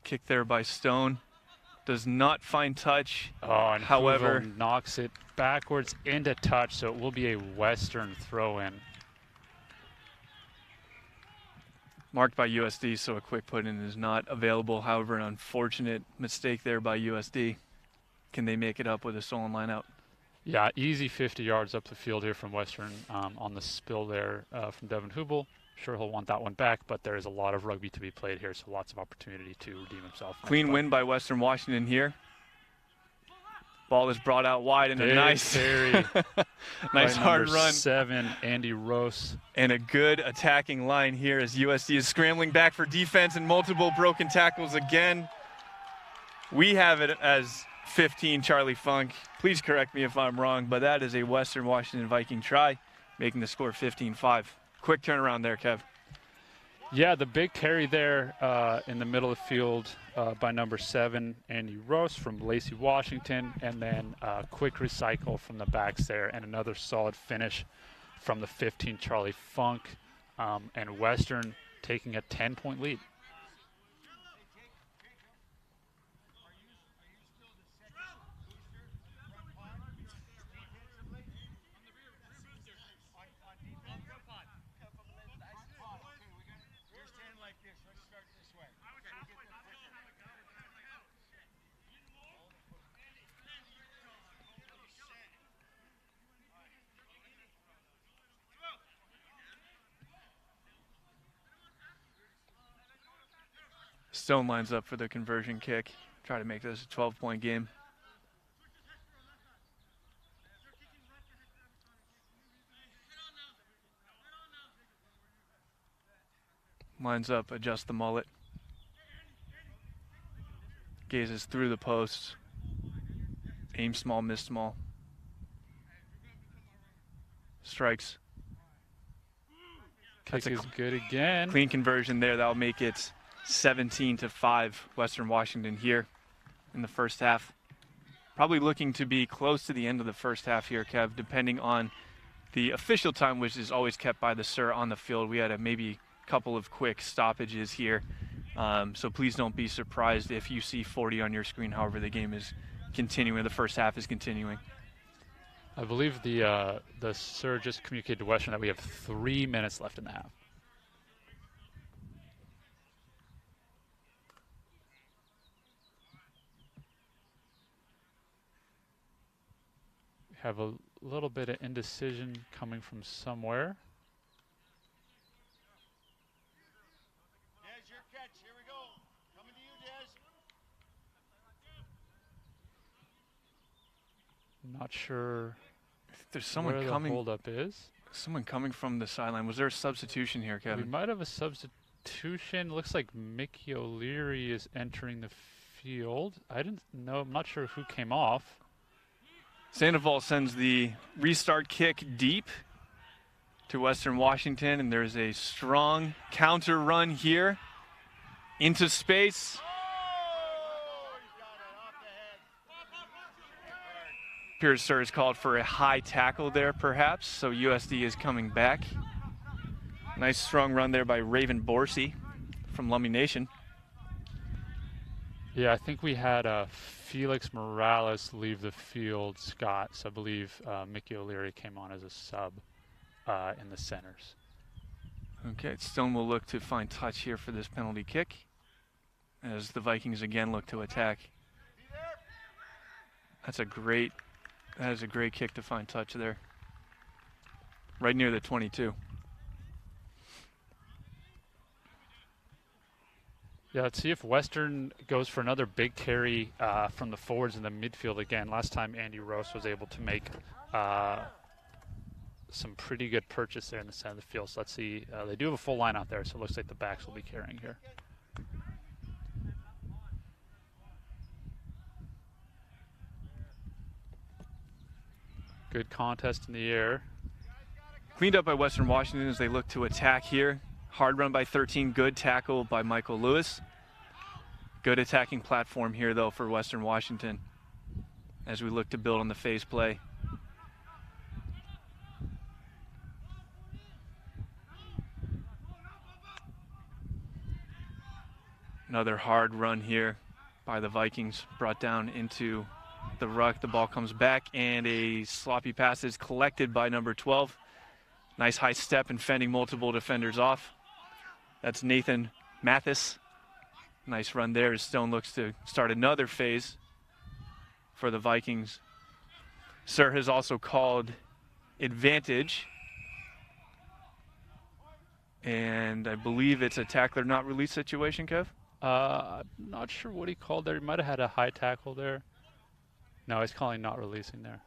Kick there by Stone. Does not find touch. Oh, and however, Hoovel knocks it backwards into touch, so it will be a Western throw-in. Marked by USD, so a quick put-in is not available. However, an unfortunate mistake there by USD. Can they make it up with a stolen line out? Yeah, easy 50 yards up the field here from Western on the spill there from Devin Hoovel. Sure, he'll want that one back, but there is a lot of rugby to be played here, so lots of opportunity to redeem himself. Clean win by Western Washington here. Ball is brought out wide and a nice carry. nice hard run. 7, Andy Rose. And a good attacking line here as USD is scrambling back for defense and multiple broken tackles again. We have it as 15 Charlie Funk. Please correct me if I'm wrong, but that is a Western Washington Viking try, making the score 15-5. Quick turnaround there, Kev. Yeah, the big carry there in the middle of the field by number 7, Andy Rose from Lacey, Washington, and then a quick recycle from the backs there, and another solid finish from the 15, Charlie Funk, and Western taking a 10-point lead. Stone lines up for the conversion kick. Try to make this a 12-point game. Lines up, adjust the mullet. Gazes through the post. Aim small, miss small. Strikes. Kick is good again. Clean conversion there. That'll make it 17-5 Western Washington here in the first half. Probably looking to be close to the end of the first half here, Kev, depending on the official time, which is always kept by the sir on the field. We had a maybe couple of quick stoppages here, so please don't be surprised if you see 40 on your screen. However, the game is continuing, the first half is continuing. I believe the sir just communicated to Western that we have 3 minutes left in the half. Have a little bit of indecision coming from somewhere. Des, your catch. Here we go. Coming to you, Des. Not sure There's someone where coming. the holdup is. Someone coming from the sideline. Was there a substitution here, Kevin? We might have a substitution. Looks like Mickey O'Leary is entering the field. I didn't know. I'm not sure who came off. Sandoval sends the restart kick deep to Western Washington, and there's a strong counter run here into space. Pierce has called for a high tackle there, perhaps, so USD is coming back. Nice strong run there by Raven Borsey from Lummi Nation. Yeah, I think we had Felix Morales leave the field, Scott. So I believe Mickey O'Leary came on as a sub in the centers. Okay, Stone will look to find touch here for this penalty kick as the Vikings again look to attack. That is a great kick to find touch there. Right near the 22. Yeah, let's see if Western goes for another big carry from the forwards in the midfield again. Last time Andy Rose was able to make some pretty good purchase there in the center of the field. So let's see. They do have a full line out there, so it looks like the backs will be carrying here. Good contest in the air. Cleaned up by Western Washington as they look to attack here. Hard run by 13, good tackle by Michael Lewis. Good attacking platform here, though, for Western Washington as we look to build on the phase play. Another hard run here by the Vikings, brought down into the ruck. The ball comes back, and a sloppy pass is collected by number 12. Nice high step and fending multiple defenders off. That's Nathan Mathis. Nice run there as Stone looks to start another phase for the Vikings. Sir has also called advantage. And I believe it's a tackler not release situation, Kev? I'm not sure what he called there. He might have had a high tackle there. No, he's calling not releasing there.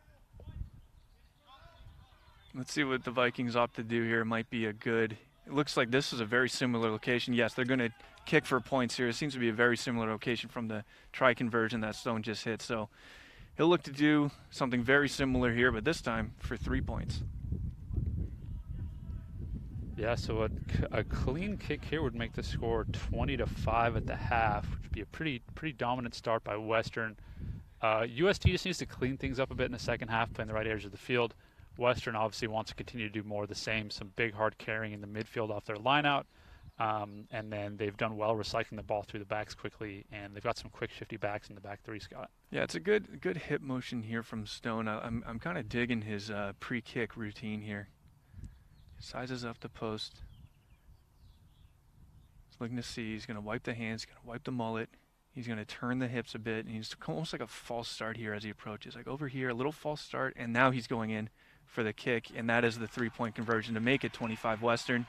Let's see what the Vikings opt to do here. It might be a good... It looks like this is a very similar location. Yes, they're going to kick for points here. It seems to be a very similar location from the try conversion that Stone just hit. So he'll look to do something very similar here, but this time for 3 points. Yeah, so a clean kick here would make the score 20-5 at the half, which would be a pretty dominant start by Western. USD just needs to clean things up a bit in the second half, playing the right areas of the field. Western obviously wants to continue to do more of the same, some big hard carrying in the midfield off their lineout, and then they've done well recycling the ball through the backs quickly, and they've got some quick shifty backs in the back three, Scott. Yeah, it's a good hip motion here from Stone. I'm kind of digging his pre-kick routine here. Sizes up the post. He's looking to see. He's going to wipe the hands. He's going to wipe the mullet. He's going to turn the hips a bit, and he's almost like a false start here as he approaches. Like over here, a little false start, and now he's going in for the kick, and that is the 3-point conversion to make it 25 Western.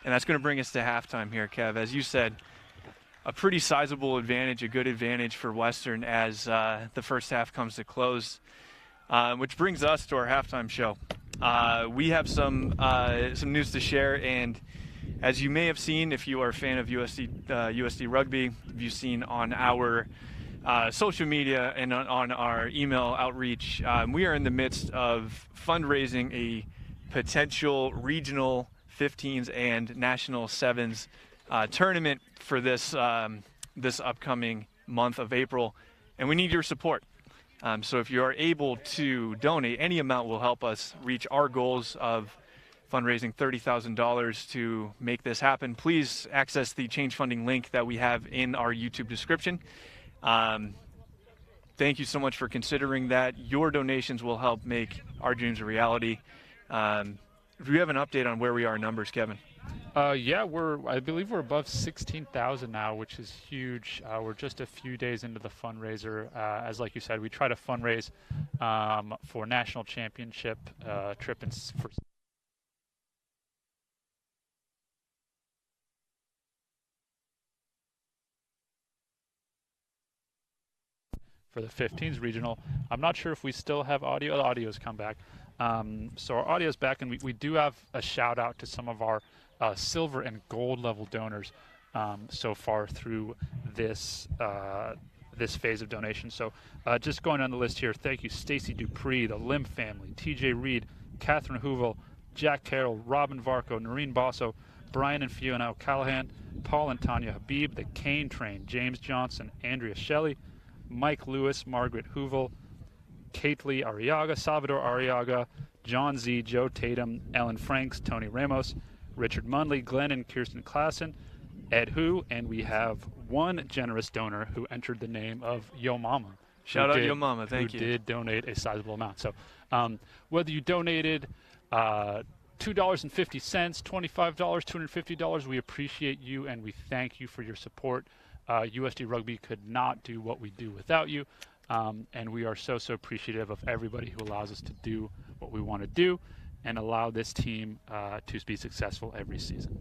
And that's going to bring us to halftime here, Kev. As you said, a pretty sizable advantage, a good advantage for Western as the first half comes to close, which brings us to our halftime show. We have some news to share, and as you may have seen, if you are a fan of USD Rugby, if you've seen on our social media and on our email outreach, we are in the midst of fundraising a potential regional 15s and national 7s tournament for this upcoming month of April, and we need your support. So if you are able to donate, any amount will help us reach our goals of fundraising $30,000 to make this happen. Please access the change funding link that we have in our YouTube description. Thank you so much for considering that. Your donations will help make our dreams a reality. Do we have an update on where we are in numbers, Kevin? Yeah, I believe we're above 16,000 now, which is huge. We're just a few days into the fundraiser. As like you said, we try to fundraise for national championship trip for the 15s regional. I'm not sure if we still have audio. The audio's come back. So our audio's back, and we do have a shout out to some of our silver and gold level donors so far through this phase of donation. So just going on the list here, thank you Stacy Dupree, the Lim family, TJ Reed, Catherine Hoovel, Jack Carroll, Robin Varco, Noreen Basso, Brian and Fiona O'Callahan, Paul and Tanya Habib, the Kane Train, James Johnson, Andrea Shelley, Mike Lewis, Margaret Hoovel, Kate Lee Arriaga, Salvador Arriaga, John Z, Joe Tatum, Ellen Franks, Tony Ramos, Richard Munley, Glenn and Kirsten Klassen, Ed Hu, and we have one generous donor who entered the name of Yo Mama. Shout out Yo Mama, thank you. Who did donate a sizable amount. So whether you donated $2.50, $25, $250, we appreciate you and we thank you for your support. USD Rugby could not do what we do without you. And we are so appreciative of everybody who allows us to do what we want to do and allow this team to be successful every season.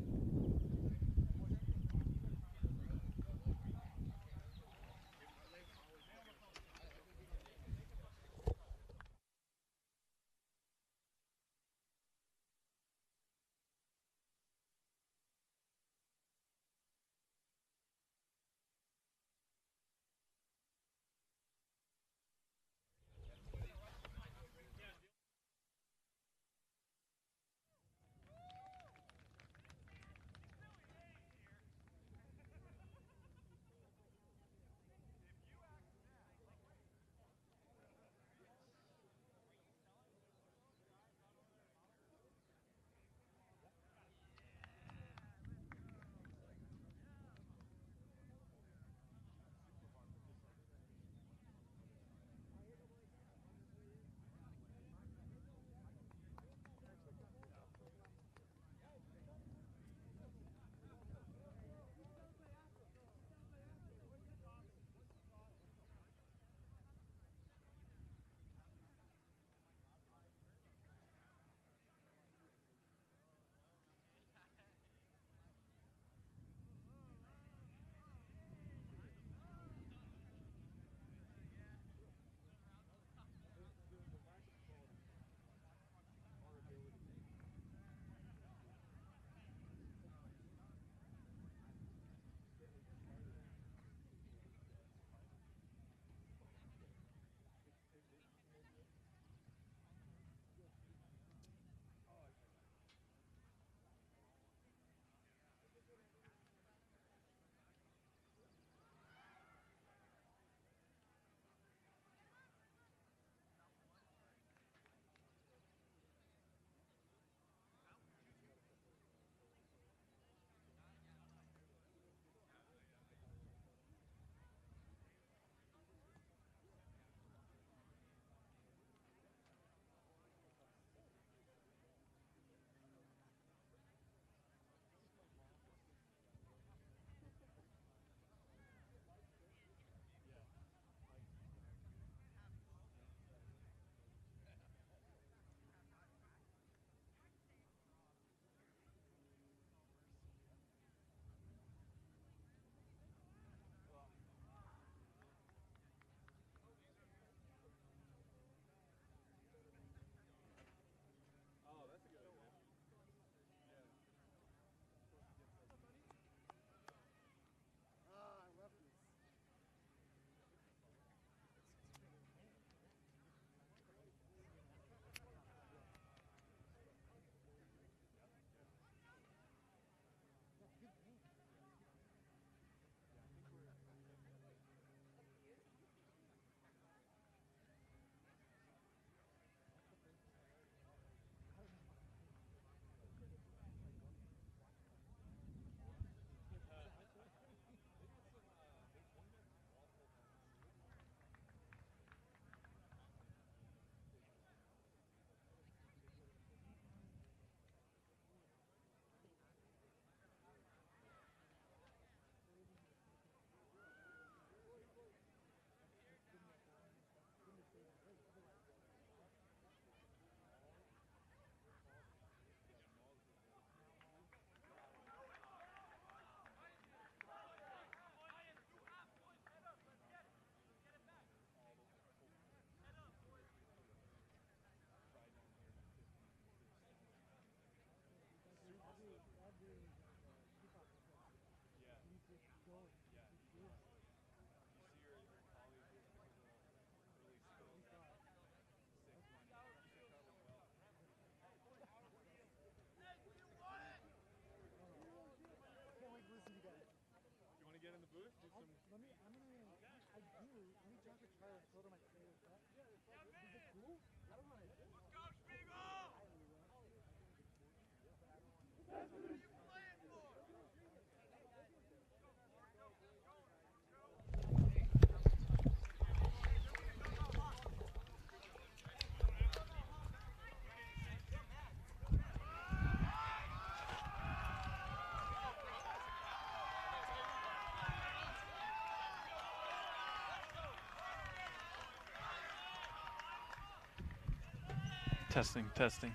Testing, testing.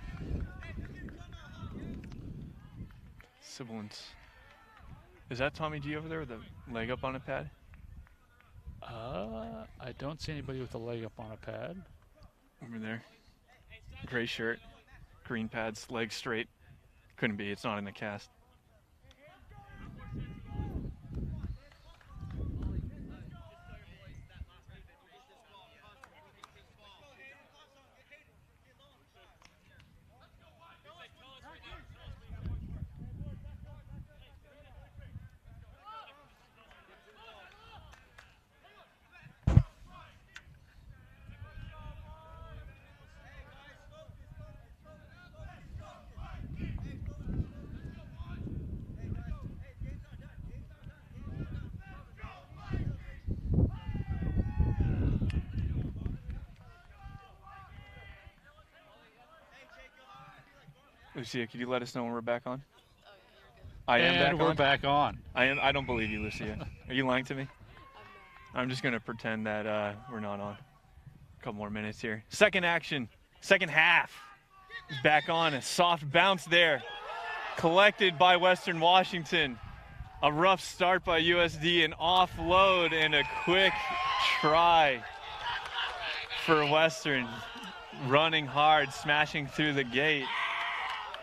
Sibilance. Is that Tommy G over there with a leg up on a pad? I don't see anybody with a leg up on a pad. Over there. Gray shirt, green pads, legs straight. Couldn't be, it's not in the cast. Lucia, could you let us know when we're back on? Oh, yeah, you're good. I am back And we're on. back on. I don't believe you, Lucia. Are you lying to me? I'm just gonna pretend that we're not on. A couple more minutes here. Second action, second half. He's back on. A soft bounce there, collected by Western Washington. A rough start by USD, an offload, and a quick try for Western. Running hard, smashing through the gate.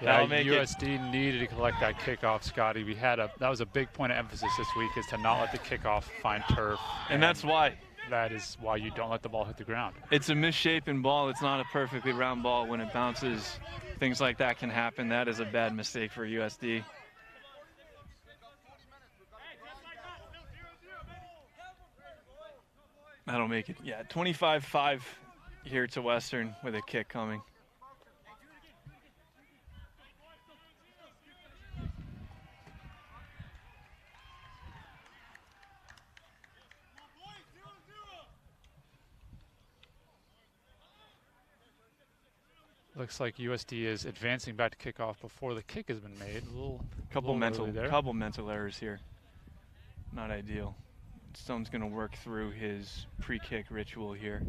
Yeah, USD needed to collect that kickoff, Scotty. That was a big point of emphasis this week, is to not let the kickoff find turf. And that's why. That is why you don't let the ball hit the ground. It's a misshapen ball. It's not a perfectly round ball. When it bounces, things like that can happen. That is a bad mistake for USD. That'll make it. Yeah, 25-5 here to Western with a kick coming. Looks like USD is advancing back to kickoff before the kick has been made. Couple mental errors here. Not ideal. Stone's going to work through his pre-kick ritual here.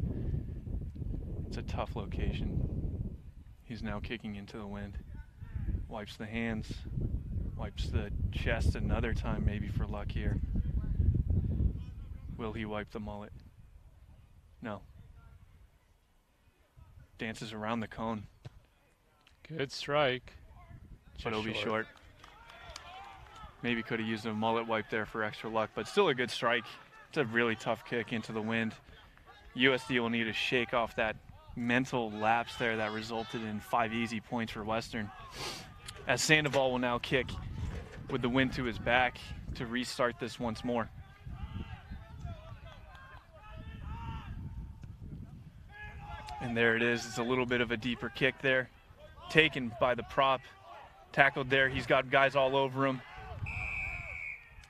It's a tough location. He's now kicking into the wind. Wipes the hands. Wipes the chest another time, maybe for luck here. Will he wipe the mullet? No. Dances around the cone. Good strike. But it'll be short. Maybe could have used a mullet wipe there for extra luck, but still a good strike. It's a really tough kick into the wind. USD will need to shake off that mental lapse there that resulted in 5 easy points for Western. As Sandoval will now kick with the wind to his back to restart this once more. And there it is. It's a little bit of a deeper kick there. Taken by the prop. Tackled there. He's got guys all over him.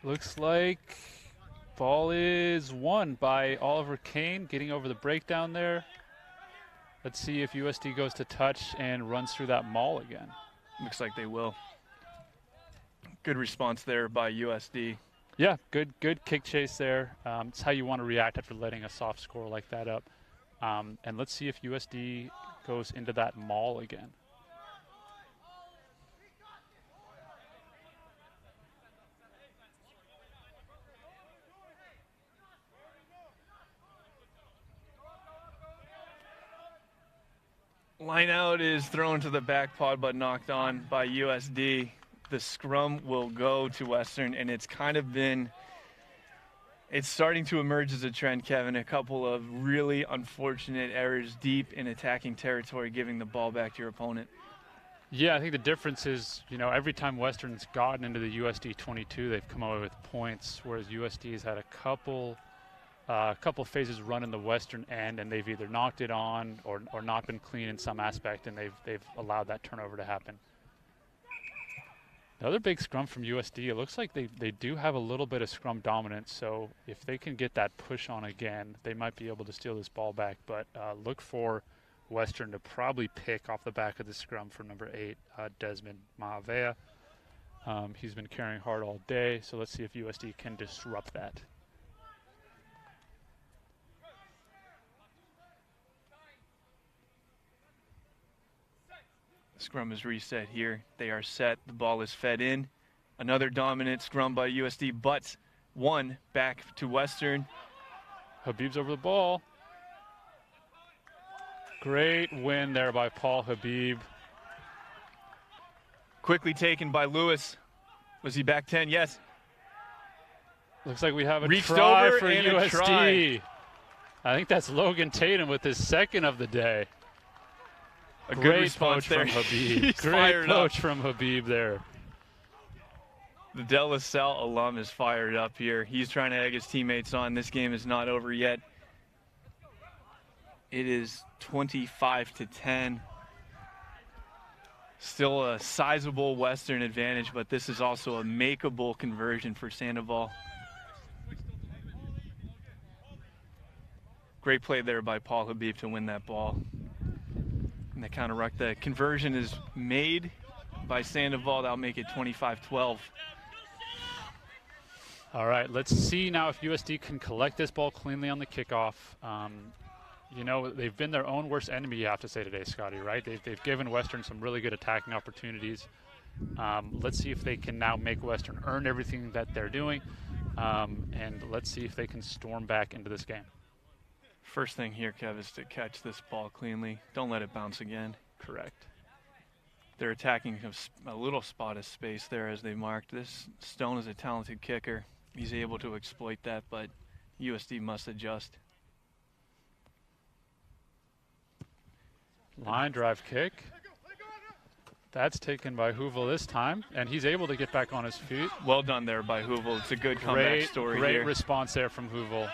Looks like ball is won by Oliver Kane, getting over the breakdown there. Let's see if USD goes to touch and runs through that maul again. Looks like they will. Good response there by USD. Yeah, good kick chase there. It's how you want to react after letting a soft score like that up. And let's see if USD goes into that maul again. Line out is thrown to the back pod but knocked on by USD. The scrum will go to Western, and it's starting to emerge as a trend, Kevin. A couple of really unfortunate errors deep in attacking territory, giving the ball back to your opponent. Yeah, I think the difference is, every time Western's gotten into the USD 22, they've come away with points, whereas USD has had a couple phases run in the Western end, and they've either knocked it on or not been clean in some aspect, and they've allowed that turnover to happen. Another big scrum from USD. It looks like they do have a little bit of scrum dominance, so if they can get that push on again, they might be able to steal this ball back. But look for Western to probably pick off the back of the scrum for number 8, Desmond Mahavea. He's been carrying hard all day, so let's see if USD can disrupt that. Scrum is reset here. They are set. The ball is fed in. Another dominant scrum by USD, but one back to Western. Habib's over the ball. Great win there by Paul Habib. Quickly taken by Lewis. Was he back 10? Yes. Looks like we have a Reached try over for and a USD. try. I think that's Logan Tatum with his second of the day. A good Great response poach there. from Habib. He's Great fired up. poach from Habib there. The De La Salle alum is fired up here. He's trying to egg his teammates on. This game is not over yet. It is 25-10. Still a sizable Western advantage, but this is also a makeable conversion for Sandoval. Great play there by Paul Habib to win that ball. And the counter ruck. The conversion is made by Sandoval. That'll make it 25-12. All right, let's see now if USD can collect this ball cleanly on the kickoff. You know, they've been their own worst enemy, you have to say today, Scotty, right? They've given Western some really good attacking opportunities. Let's see if they can now make Western earn everything that they're doing. And let's see if they can storm back into this game. First thing here, Kev, is to catch this ball cleanly. Don't let it bounce again. Correct. They're attacking a little spot of space there as they marked. This Stone is a talented kicker. He's able to exploit that, but USD must adjust. Line drive kick. That's taken by Hoovel this time, and he's able to get back on his feet. Well done there by Hoovel. It's a good comeback story Great here. response there from Hoovel.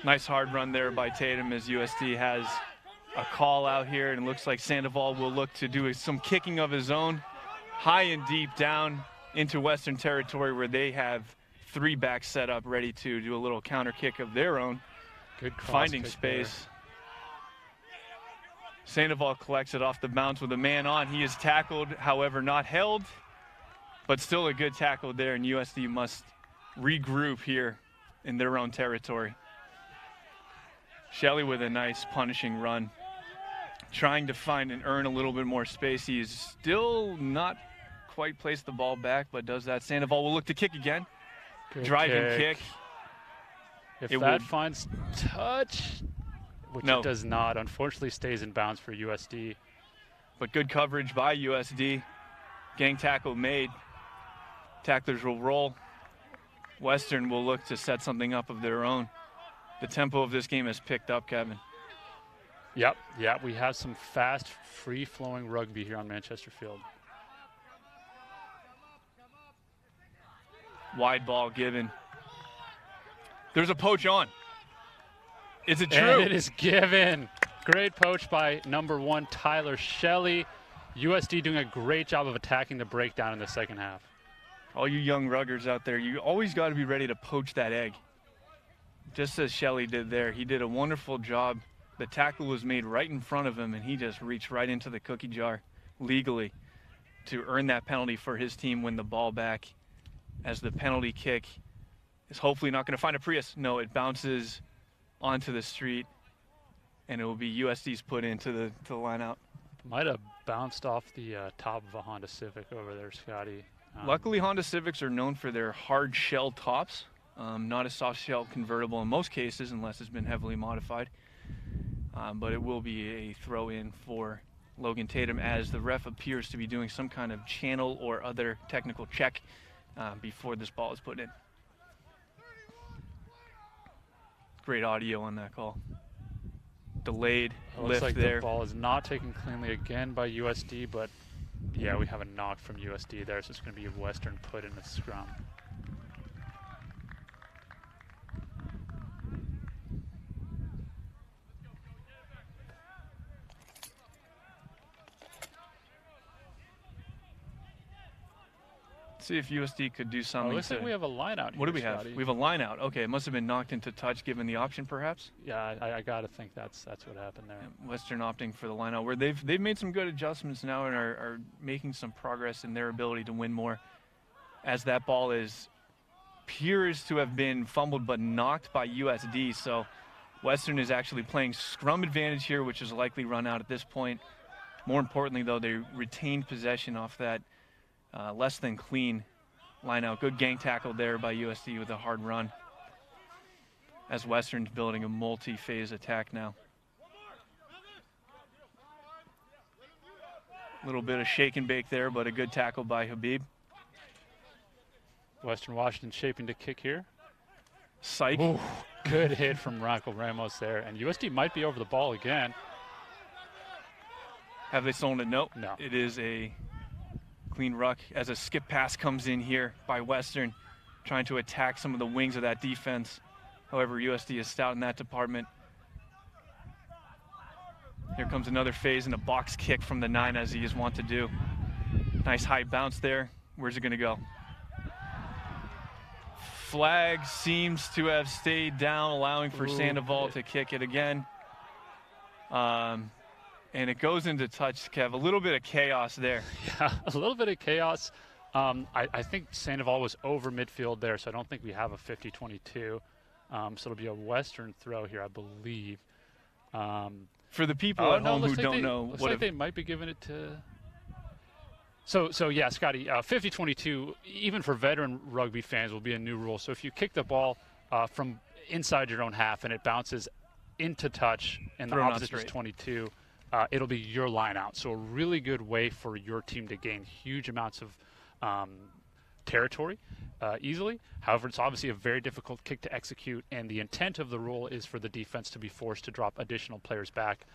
Nice hard run there by Tatum as USD has a call out here, and it looks like Sandoval will look to do some kicking of his own, high and deep down into Western territory where they have three backs set up ready to do a little counter kick of their own. Good cross finding kick space. there. Sandoval collects it off the bounce with a man on. He is tackled, however, not held, but still a good tackle there, and USD must regroup here in their own territory. Shelley with a nice punishing run, trying to find and earn a little bit more space. He is still not quite placed the ball back, but does that. Sandoval will look to kick again. Good Driving kick. If It that would- finds touch, which No. it does not, unfortunately stays in bounds for USD. But good coverage by USD. Gang tackle made. Tacklers will roll. Western will look to set something up of their own. The tempo of this game has picked up, Kevin. Yep, we have some fast, free-flowing rugby here on Manchester Field. Wide ball given. There's a poach on. Is it true? And it is given. Great poach by number 1, Tyler Shelley. USD doing a great job of attacking the breakdown in the second half. All you young ruggers out there, you always got to be ready to poach that egg. Just as Shelley did there. He did a wonderful job. The tackle was made right in front of him, and he just reached right into the cookie jar legally to earn that penalty for his team, win the ball back, as the penalty kick is hopefully not going to find a Prius. No, it bounces onto the street, and it will be USD's put into the line out. Might have bounced off the top of a Honda Civic over there, Scotty. Luckily, Honda Civics are known for their hard shell tops, not a soft shell convertible in most cases unless it's been heavily modified. But it will be a throw-in for Logan Tatum as the ref appears to be doing some kind of channel or other technical check before this ball is put in. Great audio on that call. Delayed Looks lift like there. the ball is not taken cleanly again by USD, but yeah, we have a knock from USD there, so it's going to be Western put in the scrum. See if USD could do Oh, something. looks like we have a line out here, What do we have? Scotty. We have a line out. Okay, it must have been knocked into touch given the option, perhaps. Yeah, I got to think that's what happened there. Western opting for the line out, where they've made some good adjustments now and are making some progress in their ability to win more, as that ball appears to have been fumbled but knocked by USD. So Western is actually playing scrum advantage here, which is likely run out at this point. More importantly, though, they retained possession off that less than clean line out. Good gang tackle there by USD with a hard run, as Western's building a multi-phase attack now. A little bit of shake and bake there, but a good tackle by Habib. Western Washington shaping to kick here. Psych. Ooh, good hit from Rocco Ramos there. And USD might be over the ball again. Have they stolen it? Nope. No. It is a clean ruck as a skip pass comes in here by Western, trying to attack some of the wings of that defense. However, USD is stout in that department. Here comes another phase and a box kick from the 9, as he is wont to do. Nice high bounce there. Where's it going to go? Flag seems to have stayed down, allowing for Sandoval to kick it again. And it goes into touch, Kev. A little bit of chaos there. Yeah, a little bit of chaos. I think Sandoval was over midfield there, so I don't think we have a 50-22. So it'll be a Western throw here, I believe. For the people at home who don't know, looks like they might be giving it to. So yeah, Scotty, 50-22, even for veteran rugby fans, will be a new rule. So if you kick the ball from inside your own half and it bounces into touch and the opposite is 22, it'll be your line out. So a really good way for your team to gain huge amounts of territory easily. However, it's obviously a very difficult kick to execute, and the intent of the rule is for the defense to be forced to drop additional players back,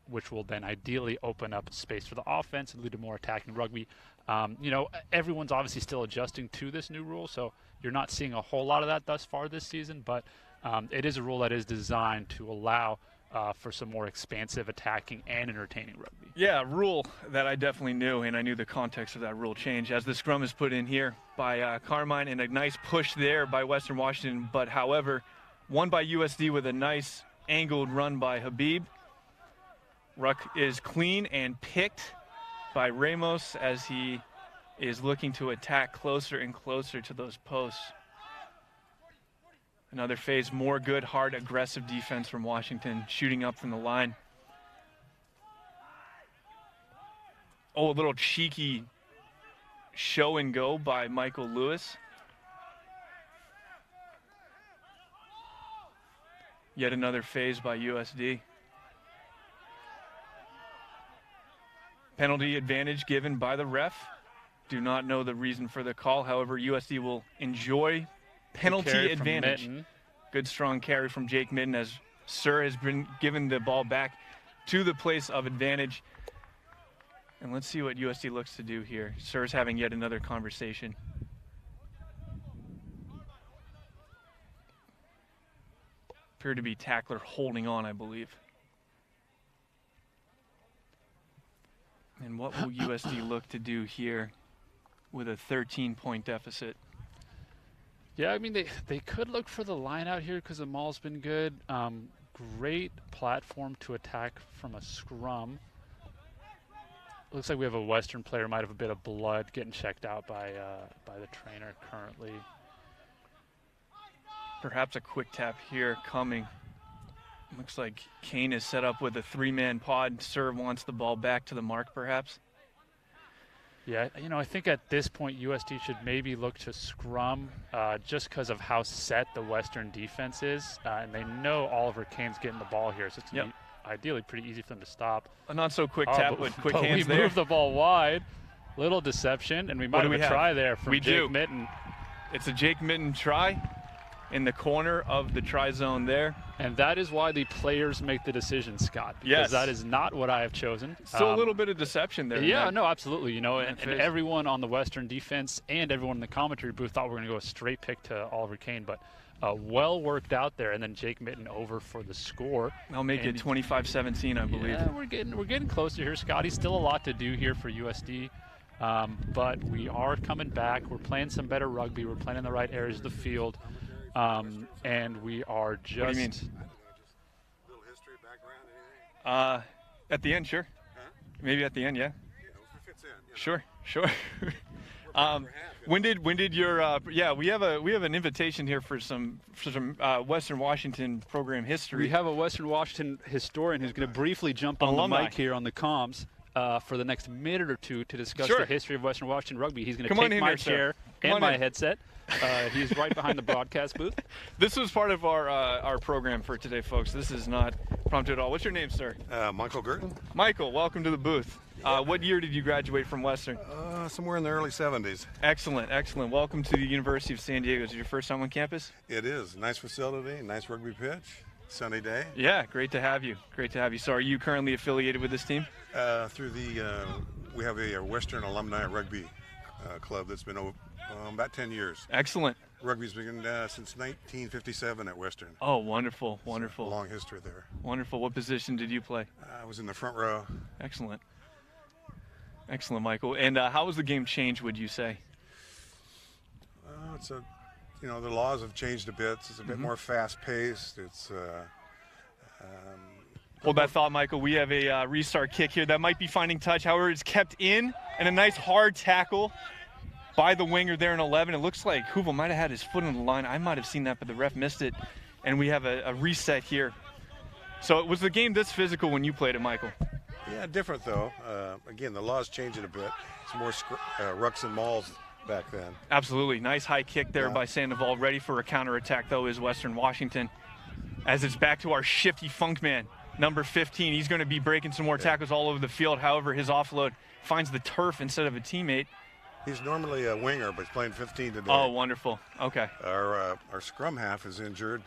which will then ideally open up space for the offense and lead to more attacking rugby. Everyone's obviously still adjusting to this new rule, so you're not seeing a whole lot of that thus far this season, but it is a rule that is designed to allow for some more expansive attacking and entertaining rugby. Yeah, rule that I definitely knew, and I knew the context of that rule change as the scrum is put in here by Carmine, and a nice push there by Western Washington, but however, won by USD with a nice angled run by Habib. Ruck is clean and picked by Ramos as he is looking to attack closer and closer to those posts. Another phase, more good, hard, aggressive defense from Washington, shooting up from the line. Oh, a little cheeky show and go by Michael Lewis. Yet another phase by USD. Penalty advantage given by the ref. Do not know the reason for the call. However, USD will enjoy penalty advantage. Good strong carry from Jake Midden as Sir has been given the ball back to the place of advantage. And let's see what USD looks to do here. Sir's having yet another conversation. Appeared to be tackler holding on, I believe. And what will USD look to do here with a 13-point deficit? Yeah, I mean, they could look for the line out here because the maul's been good. Great platform to attack from a scrum. Looks like we have a Western player, might have a bit of blood getting checked out by the trainer currently. Perhaps a quick tap here coming. Looks like Kane is set up with a 3-man pod. Sir wants the ball back to the mark, perhaps. Yeah, I think at this point USD should maybe look to scrum just because of how set the Western defense is. And they know Oliver Kane's getting the ball here, so it's going to be ideally pretty easy for them to stop. A not-so-quick tap, but quick hands there. We moved the ball wide. Little deception, and we might have a try there from Jake Mitten. It's a Jake Mitten try in the corner of the try zone there. And that is why the players make the decision, Scott. Because that is not what I have chosen. Still a little bit of deception there. Yeah, no, absolutely. And everyone on the Western defense and everyone in the commentary booth thought we were going to go a straight pick to Oliver Kane, but well worked out there. And then Jake Mitten over for the score. I'll make it 25-17, I believe. Yeah, we're getting closer here, Scotty. Still a lot to do here for USD. But we are coming back. We're playing some better rugby. We're playing in the right areas of the field. And we are just. What do you mean? Little history, background, anything? At the end, sure. Huh? Maybe at the end, yeah. Yeah, if it fits in. Sure. We're When did your we have an invitation here for some Western Washington program history. We have a Western Washington historian who's going to briefly jump on the mic here on the comms for the next minute or two to discuss the history of Western Washington rugby. He's going to take my chair and my headset. He's right behind the broadcast booth. This was part of our program for today, folks. This is not prompted at all. What's your name, sir? Michael Gurton. Michael, welcome to the booth. What year did you graduate from Western? Somewhere in the early 70s. Excellent, excellent. Welcome to the University of San Diego. Is it your first time on campus? It is. Nice facility, nice rugby pitch, sunny day. Yeah, great to have you. Great to have you. So are you currently affiliated with this team? We have a Western Alumni Rugby Club that's been about 10 years. Excellent. Rugby's been since 1957 at Western. Oh, wonderful, wonderful. A long history there. Wonderful. What position did you play? I was in the front row. Excellent. Excellent, Michael. And how has the game changed, would you say? The laws have changed a bit. It's a bit more fast-paced. It's hold that thought, Michael. We have a restart kick here that might be finding touch. However, it's kept in, and a nice hard tackle by the winger there in 11. It looks like Hoovel might have had his foot on the line. I might have seen that, but the ref missed it. And we have a reset here. So was the game this physical when you played it, Michael? Yeah, different though. Again, the law's changing a bit. It's more rucks and mauls back then. Absolutely. Nice high kick there by Sandoval. Ready for a counterattack, though, is Western Washington. As it's back to our shifty funk man, number 15. He's going to be breaking some more tackles all over the field. However, his offload finds the turf instead of a teammate. He's normally a winger, but he's playing 15 today. Oh, wonderful. Okay. Our scrum half is injured,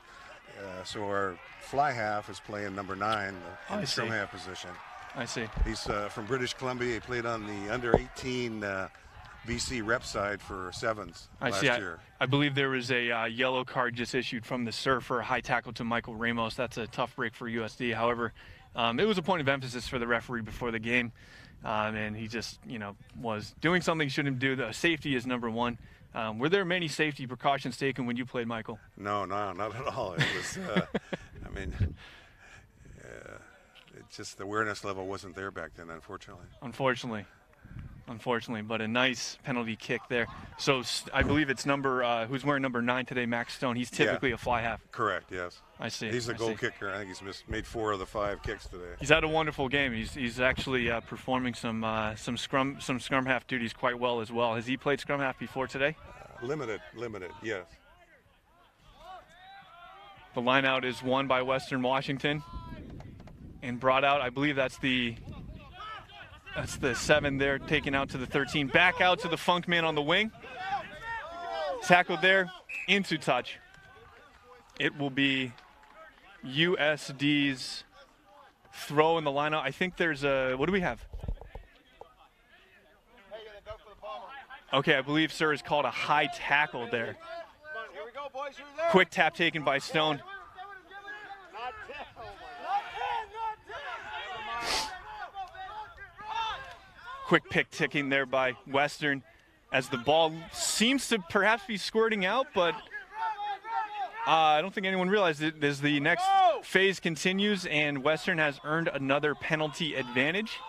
so our fly half is playing number 9 in the scrum half position. I see. He's from British Columbia. He played on the under-18 BC rep side for Sevens last year. I believe there was a yellow card just issued from the Surf for a high tackle to Michael Ramos. That's a tough break for USD. However, it was a point of emphasis for the referee before the game, and he just, was doing something he shouldn't do. The safety is number one. Were there many safety precautions taken when you played, Michael? No, not at all. It was, it's just the awareness level wasn't there back then, unfortunately. Unfortunately, but a nice penalty kick there. So I believe it's who's wearing number 9 today, Max Stone. He's typically a fly half. Correct, yes. I see. He's the goal kicker. I think he's made 4 of the 5 kicks today. He's had a wonderful game. He's actually performing some scrum half duties quite well as well. Has he played scrum half before today? Limited, yes. The line out is won by Western Washington and brought out. I believe that's the 7 there, taken out to the 13. Back out to the funk man on the wing. Tackled there, into touch. It will be USD's throw in the lineout. I think there's what do we have? Okay, I believe, sir, is called a high tackle there. Quick tap taken by Stone. Quick pick ticking there by Western as the ball seems to perhaps be squirting out, but I don't think anyone realized it as the next phase continues, and Western has earned another penalty advantage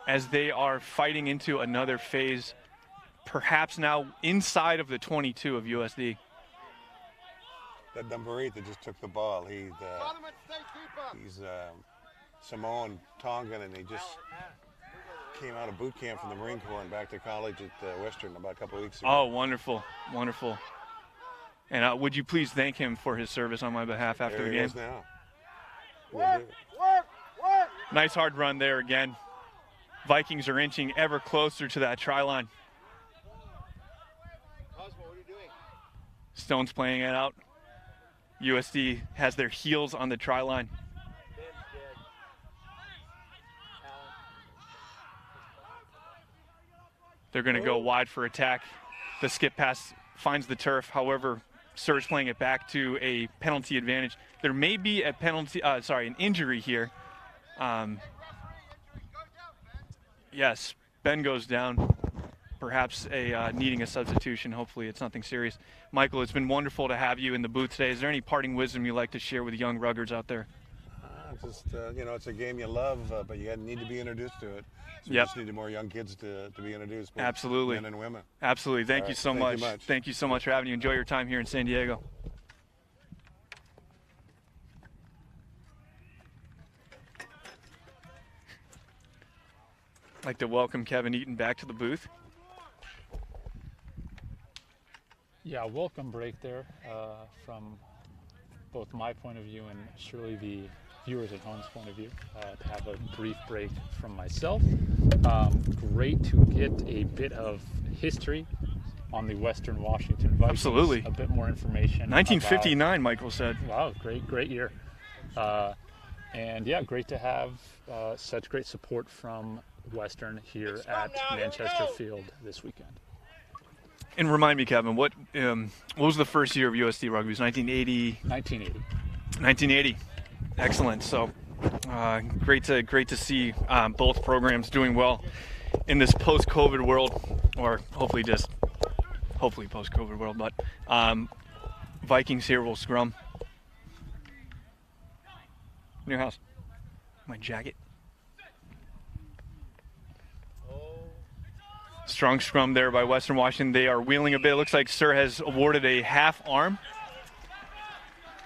as they are fighting into another phase, perhaps now inside of the 22 of USD. That number 8 that just took the ball, he's Samoan Tongan, and he just came out of boot camp from the Marine Corps and back to college at Western about a couple of weeks ago. Oh, wonderful, wonderful. And would you please thank him for his service on my behalf after the game? Now. Work! Nice hard run there again. Vikings are inching ever closer to that try line. Stone's playing it out. USD has their heels on the try line. They're going to go wide for attack. The skip pass finds the turf. However, Surge playing it back to a penalty advantage. There may be a an injury here. Yes, Ben goes down. Perhaps needing a substitution. Hopefully it's nothing serious. Michael, it's been wonderful to have you in the booth today. Is there any parting wisdom you'd like to share with young ruggers out there? It's just, it's a game you love, but you need to be introduced to it. So you Yep. just need more young kids to be introduced. Both Absolutely. Men and women. Absolutely. Thank All you right. so Thank much. you much. Thank you so much for having you. Enjoy your time here in San Diego. I'd like to welcome Kevin Eaton back to the booth. Yeah, welcome break there from both my point of view and surely the viewers at home's point of view, to have a brief break from myself. Great to get a bit of history on the Western Washington Vikings. Absolutely. A bit more information. 1959, Michael said. Wow, great year. And yeah, great to have such great support from Western here at Manchester Field this weekend. And remind me, Kevin, what was the first year of USD Rugby? It was 1980? 1980. 1980. Excellent. So great to see both programs doing well in this post-COVID world, or hopefully post-COVID world. But Vikings here will scrum. New house. My jacket. Strong scrum there by Western Washington. They are wheeling a bit. It looks like Sir has awarded a half arm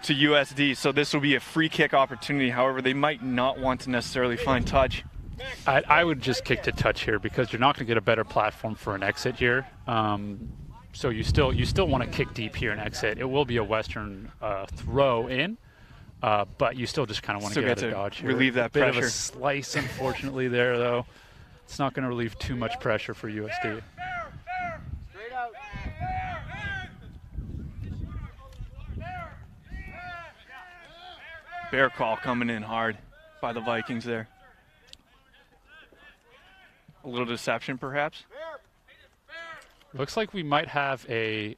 to USD, so this will be a free kick opportunity. However, they might not want to necessarily find touch. I would just kick to touch here because you're not going to get a better platform for an exit here. So you still want to kick deep here and exit. It will be a Western throw in, but you still just kind of want to get out of dodge here. Relieve that pressure. pressure. Bit of a slice, unfortunately, there though. It's not going to relieve too much pressure for USD. Straight out. Bear call coming in hard by the Vikings there. A little deception, perhaps. Looks like we might have a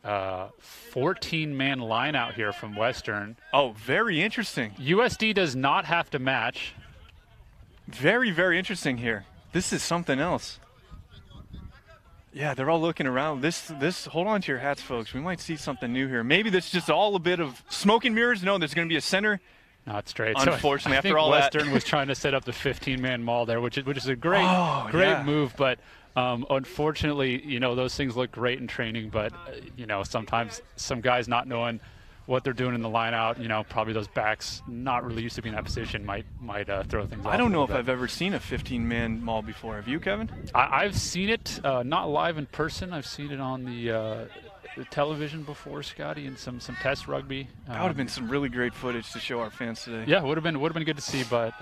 14-man line out here from Western. Oh, very interesting. USD does not have to match. Very, very interesting here. This is something else. Yeah, they're all looking around. This. Hold on to your hats, folks. We might see something new here. Maybe this is just all a bit of smoke and mirrors. No, there's going to be a center. Not straight. Unfortunately, so after all Western that, was trying to set up the 15-man maul there, which is a great move. But unfortunately, those things look great in training. But sometimes some guys not knowing what they're doing in the line out, probably those backs not really used to be in that position might throw things off. I don't know if I've ever seen a 15-man maul before. Have you, Kevin? I've seen it, not live in person. I've seen it on the television before, Scotty, and some test rugby. That would have been some really great footage to show our fans today. Yeah, would have been good to see, but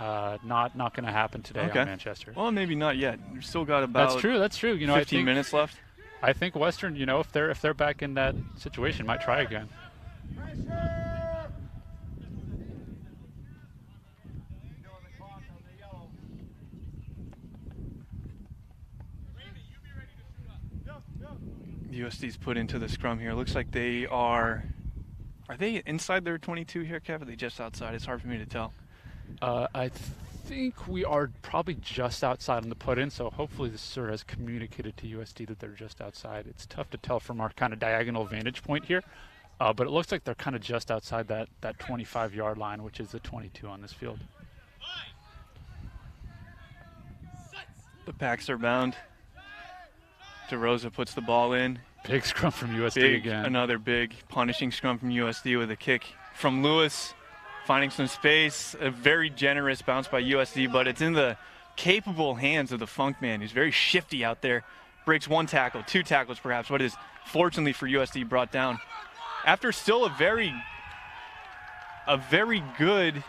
not going to happen today on Manchester. Well, maybe not yet. We've still got about That's true. 15 minutes left. I think Western, if they're back in that situation, might try again. USD's put into the scrum here. Looks like they are they inside their 22 here, Kev? Are they just outside? It's hard for me to tell. I think we are probably just outside on the put in, so hopefully the Sir has communicated to USD that they're just outside. It's tough to tell from our kind of diagonal vantage point here. But it looks like they're kind of just outside that 25-yard line, which is the 22 on this field. The packs are bound. DeRosa puts the ball in. Big scrum from USD again. Another big punishing scrum from USD with a kick from Lewis, finding some space. A very generous bounce by USD, but it's in the capable hands of the Funk man. He's very shifty out there. Breaks one tackle, two tackles perhaps, but is fortunately for USD brought down. After still a very good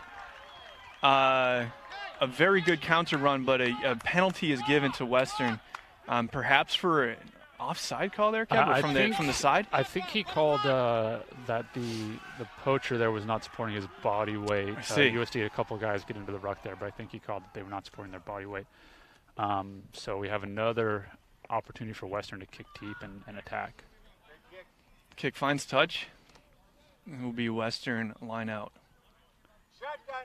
counter run, but a penalty is given to Western, perhaps for an offside call there, Kevin, from the side. I think he called that the poacher there was not supporting his body weight. I see. USD had a couple guys get into the ruck there, but I think he called that they were not supporting their body weight. So we have another opportunity for Western to kick deep and attack. Kick finds touch. It will be Western line out. Shotgun.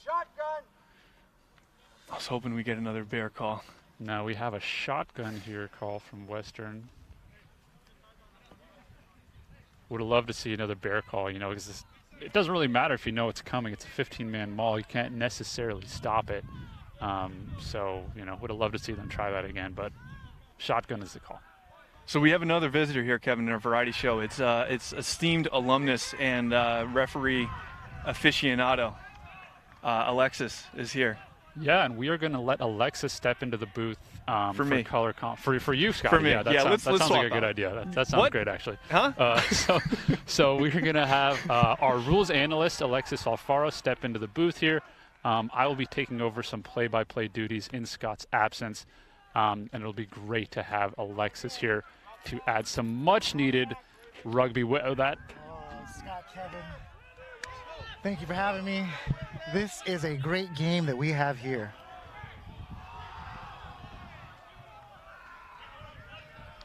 Shotgun. I was hoping we get another bear call. Now we have a shotgun here call from Western. Would have loved to see another bear call, because it doesn't really matter if you know it's coming. It's a 15-man maul. You can't necessarily stop it. So, would have loved to see them try that again, but shotgun is the call. So we have another visitor here, Kevin, in our variety show. It's esteemed alumnus and referee aficionado. Alexis is here. Yeah, and we are going to let Alexis step into the booth for me. color for you, Scott. For me. Yeah, that sounds like a good idea. That sounds great, actually. Huh? So we're going to have our rules analyst, Alexis Alfaro, step into the booth here. I will be taking over some play-by-play duties in Scott's absence, and it'll be great to have Alexis here to add some much-needed rugby. Scott, Kevin, thank you for having me. This is a great game that we have here.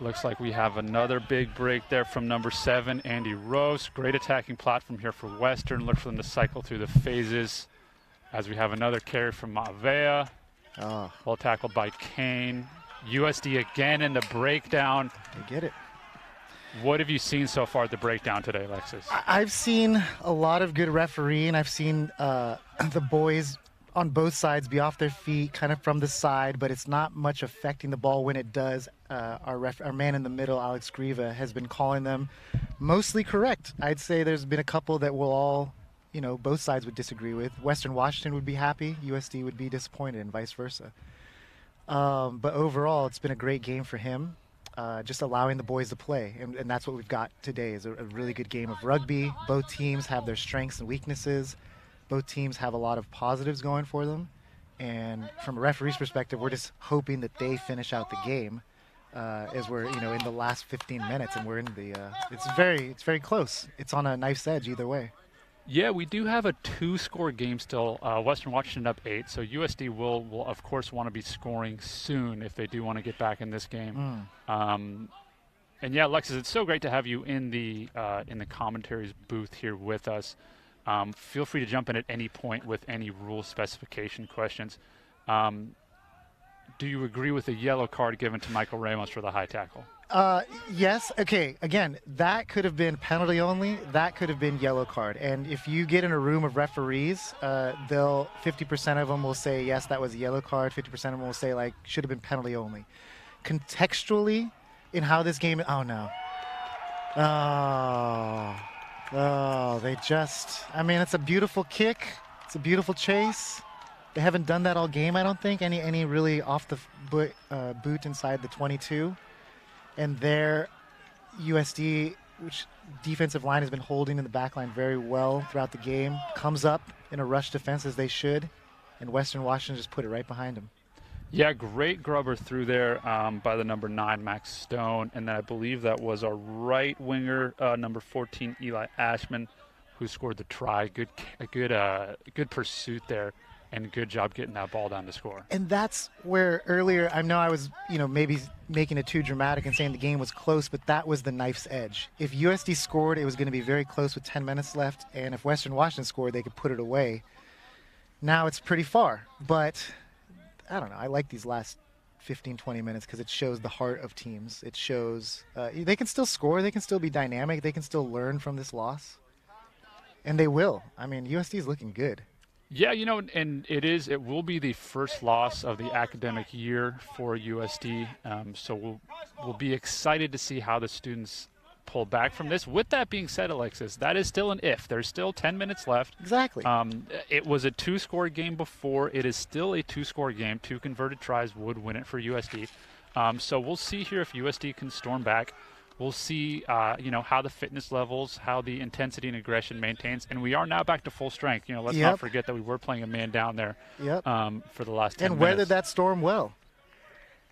Looks like we have another big break there from number 7, Andy Rose. Great attacking platform here for Western. Look for them to cycle through the phases as we have another carry from Maavea. Well tackled by Kane. USD again in the breakdown. They get it. What have you seen so far at the breakdown today, Alexis? I've seen a lot of good refereeing. I've seen the boys on both sides be off their feet, kind of from the side, but it's not much affecting the ball when it does. Our man in the middle, Alex Grieva, has been calling them mostly correct. I'd say there's been a couple that we'll all, both sides would disagree with. Western Washington would be happy, USD would be disappointed, and vice versa. But overall, it's been a great game for him. Just allowing the boys to play, and that's what we've got today is a really good game of rugby. Both teams have their strengths and weaknesses. Both teams have a lot of positives going for them, and from a referee's perspective, we're just hoping that they finish out the game as we're in the last 15 minutes, and we're in the it's very close. It's on a knife's edge either way. Yeah, we do have a 2-score game still. Western Washington up 8, so USD will of course want to be scoring soon if they do want to get back in this game. And yeah, Alexis, it's so great to have you in the commentaries booth here with us. Feel free to jump in at any point with any rule specification questions. Do you agree with the yellow card given to Michael Ramos for the high tackle? Yes. Okay. Again, that could have been penalty only. That could have been yellow card. And if you get in a room of referees, 50% of them will say, yes, that was a yellow card. 50% of them will say, should have been penalty only. Contextually, in how this game, it's a beautiful kick. It's a beautiful chase. They haven't done that all game, I don't think. Any really off the boot inside the 22. And their USD, which defensive line has been holding in the back line very well throughout the game, comes up in a rush defense as they should, and Western Washington just put it right behind them. Yeah, great grubber through there by the number 9, Max Stone, and then I believe that was our right winger, number 14, Eli Ashman, who scored the try. Good pursuit there. And good job getting that ball down to score. And that's where earlier, I know I was, maybe making it too dramatic and saying the game was close, but that was the knife's edge. If USD scored, it was going to be very close with 10 minutes left. And if Western Washington scored, they could put it away. Now it's pretty far. But, I don't know, I like these last 15, 20 minutes because it shows the heart of teams. It shows they can still score. They can still be dynamic. They can still learn from this loss. And they will. I mean, USD is looking good. Yeah, and it will be the first loss of the academic year for USD. So we'll be excited to see how the students pull back from this. With that being said, Alexis, that is still an if. There's still 10 minutes left. Exactly. It was a 2-score game before. It is still a 2-score game. 2 converted tries would win it for USD. So we'll see here if USD can storm back. We'll see, how the fitness levels, how the intensity and aggression maintains. And we are now back to full strength. Let's not forget that we were playing a man down there for the last 10 minutes. And weathered that storm well,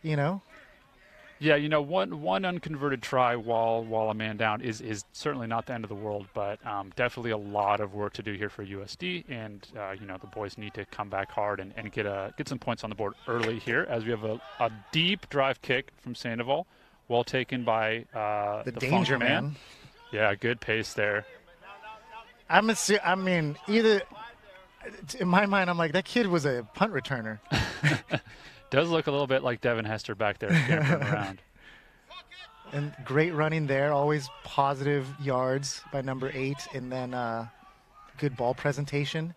Yeah, one unconverted try while a man down is certainly not the end of the world, but definitely a lot of work to do here for USD. And, the boys need to come back hard and get some points on the board early here as we have a deep drive kick from Sandoval. Well taken by the danger man. Yeah, good pace there. Either in my mind, I'm like, that kid was a punt returner. Does look a little bit like Devin Hester back there scampering around. And great running there, always positive yards by number 8. And then good ball presentation.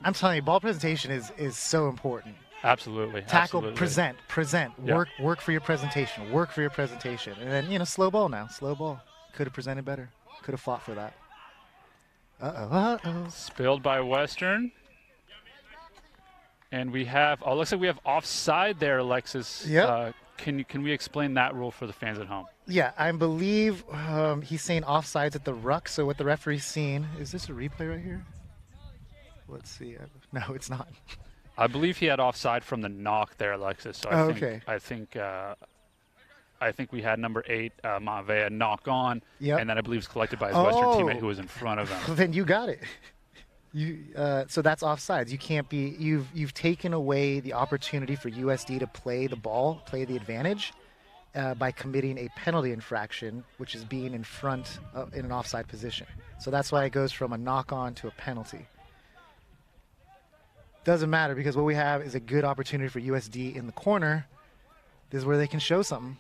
I'm telling you, ball presentation is so important. Absolutely. Tackle, absolutely. present. Yeah. Work for your presentation. And then, slow ball now. Slow ball. Could have presented better. Could have fought for that. Uh-oh. Spilled by Western. And we have, looks like we have offside there, Alexis. Yep. Can we explain that rule for the fans at home? Yeah, I believe he's saying offsides at the ruck. So what the referee's seen, is this a replay right here? Let's see. No, it's not. I believe he had offside from the knock there, Alexis. So I think we had number 8, Mavea, knock on, and then I believe it's collected by his Western teammate who was in front of him. Well, then you got it. So that's offsides. You can't be. You've taken away the opportunity for USD to play the ball, play the advantage, by committing a penalty infraction, which is being in front in an offside position. So that's why it goes from a knock on to a penalty. Doesn't matter because what we have is a good opportunity for USD in the corner. This is where they can show something.